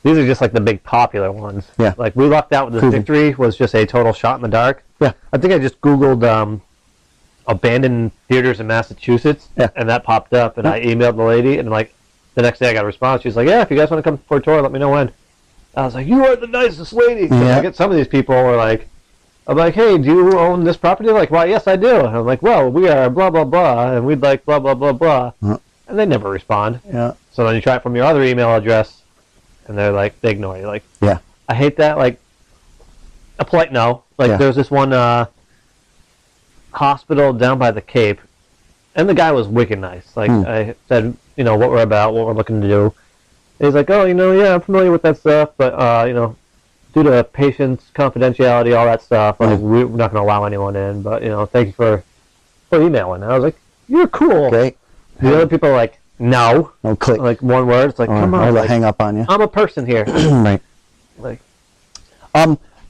these are just like the big popular ones. Yeah. Like we lucked out with this Victory was just a total shot in the dark. Yeah. I think I just Googled abandoned theaters in Massachusetts, and that popped up, and I emailed the lady, and like the next day I got a response. She's like, yeah, if you guys want to come for a tour, let me know when. I was like, you are the nicest lady. I get some of these people are like, I'm like, hey, do you own this property? Like, why, yes, I do. And I'm like, well, we are blah, blah, blah, and we'd like blah, blah, blah, blah. And they never respond. Yeah. So then you try it from your other email address, and they're like, they ignore you. Like, I hate that. Like, a polite no. Like, there's this one hospital down by the Cape, and the guy was wicked nice. Like, I said, you know, what we're about, what we're looking to do. He's like, oh, you know, yeah, I'm familiar with that stuff, but, you know, due to patients, confidentiality, all that stuff, like, we're not going to allow anyone in, but, you know, thank you for emailing. And I was like, you're cool. Great. The other people are like, no. No click. Like, one word. It's like, come on. Like, hang up on you. I'm a person here. Right. Like,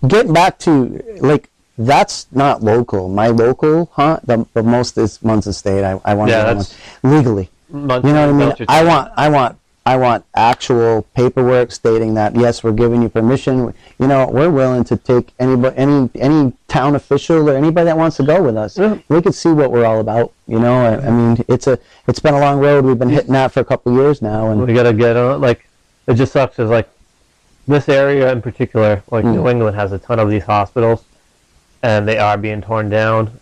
getting back to, like, that's not local. My local, the most is Munson State. I want to legally. Munson, you know what I mean? I want actual paperwork stating that yes, we're giving you permission. You know, we're willing to take any town official or anybody that wants to go with us. We can see what we're all about. You know, I mean, it's been a long road. We've been hitting that for a couple of years now, and we gotta get on. Like, it just sucks. Is like this area in particular, like New England has a ton of these hospitals, and they are being torn down.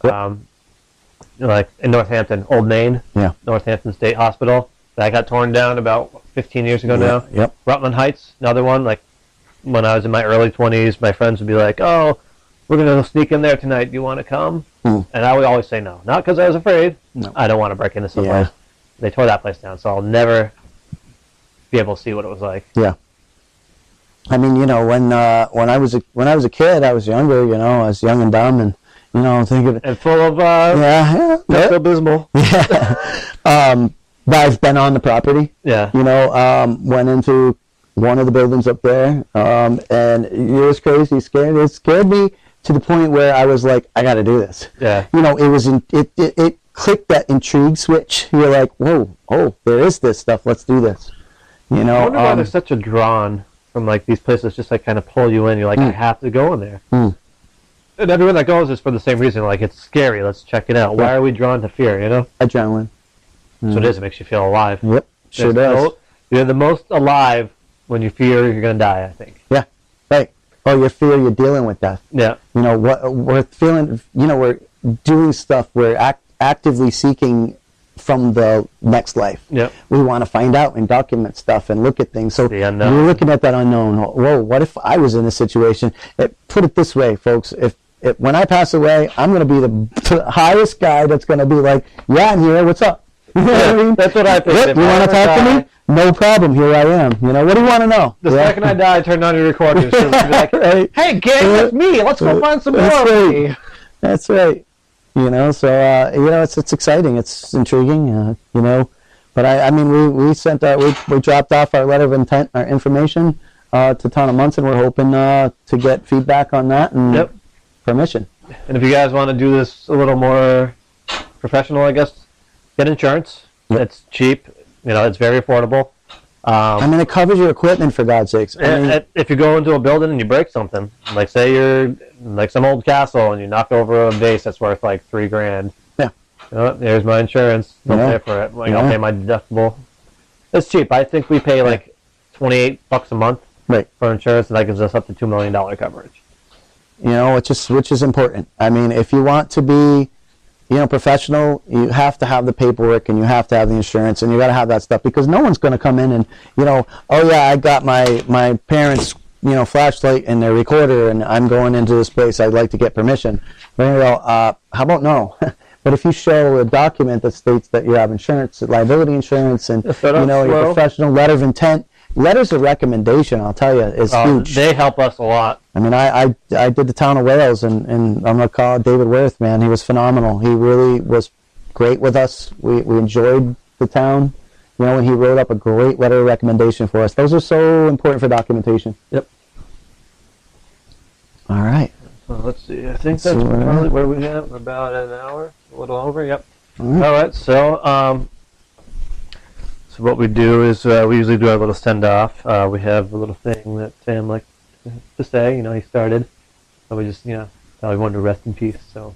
Like in Northampton, Old Main, Northampton State Hospital. That got torn down about 15 years ago now. Yep. Rutland Heights, another one. Like, when I was in my early 20s, my friends would be like, oh, we're going to sneak in there tonight. Do you want to come? And I would always say no. Not because I was afraid. No. I don't want to break into some place. They tore that place down, so I'll never be able to see what it was like. Yeah. I mean, you know, when I was a kid, I was younger, you know, I was young and dumb, and, you know, thinking... And full of... Pepto-Bismol. Yeah. But I've been on the property. Yeah. You know, went into one of the buildings up there, and it was crazy. It scared me to the point where I was like, I got to do this. Yeah. You know, it clicked that intrigue switch. You're like, whoa, there is this stuff. Let's do this. You know. I wonder why there's such a draw on from like these places just like kind of pull you in. You're like, I have to go in there. And everyone that goes is for the same reason. Like, it's scary. Let's check it out. Why are we drawn to fear? You know, adrenaline. So it is. It makes you feel alive. Yep, sure does. You're the most alive when you fear you're gonna die. I think. Yeah, right. Oh, you fear you're dealing with death. Yeah. You know what we're feeling. You know, we're doing stuff. We're actively seeking from the next life. Yep. We want to find out and document stuff and look at things. So the unknown. We're looking at that unknown. Whoa, what if I was in a situation? Put it this way, folks. If when I pass away, I'm going to be the highest guy that's going to be like, yeah, I'm here. What's up? You know what I mean? That's what I think. Yep, you want to talk to me? No problem. Here I am. You know, what do you want to know? The second I die, turn on your recorder. So be like, hey, gang, that's me. Let's go find some more of me. That's right. You know, so you know, it's exciting. It's intriguing. You know, but I mean, we sent we dropped off our letter of intent, our information to Town of Munson. We're hoping to get feedback on that and permission. And if you guys want to do this a little more professional, I guess, get insurance. It's cheap. You know, it's very affordable. I mean, it covers your equipment, for God's sakes. I mean, if you go into a building and you break something, like say you're like some old castle and you knock over a vase that's worth like $3,000. Yeah. You know, there's my insurance. They'll pay for it. Like I'll pay my deductible. It's cheap. I think we pay like $28 a month for insurance, and that gives us up to $2 million coverage. You know, which is important. I mean, if you want to be, you know, professional, you have to have the paperwork and you have to have the insurance and you got to have that stuff, because no one's going to come in and, you know, oh yeah, I got my parents' you know, flashlight and their recorder, and I'm going into this place. I'd like to get permission. Then you go, how about no? But if you show a document that states that you have insurance, liability insurance, and you know, your professional letter of intent, letters of recommendation, I'll tell you, is huge. They help us a lot. I mean, I did the town of Wales, and I'm going to call David Worth, man. He was phenomenal. He really was great with us. We enjoyed the town. You know, and he wrote up a great letter of recommendation for us. Those are so important for documentation. Yep. All right. Well, let's see. I think that's probably where we have. We're about an hour, a little over. Yep. All right. So, so what we do is we usually do our little send off. We have a little thing that Sam likes to say. You know, he started. So we just, you know, tell everyone to rest in peace. So,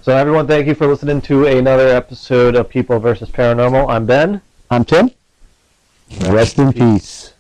so everyone, thank you for listening to another episode of People versus Paranormal. I'm Ben. I'm Tim. Rest in peace.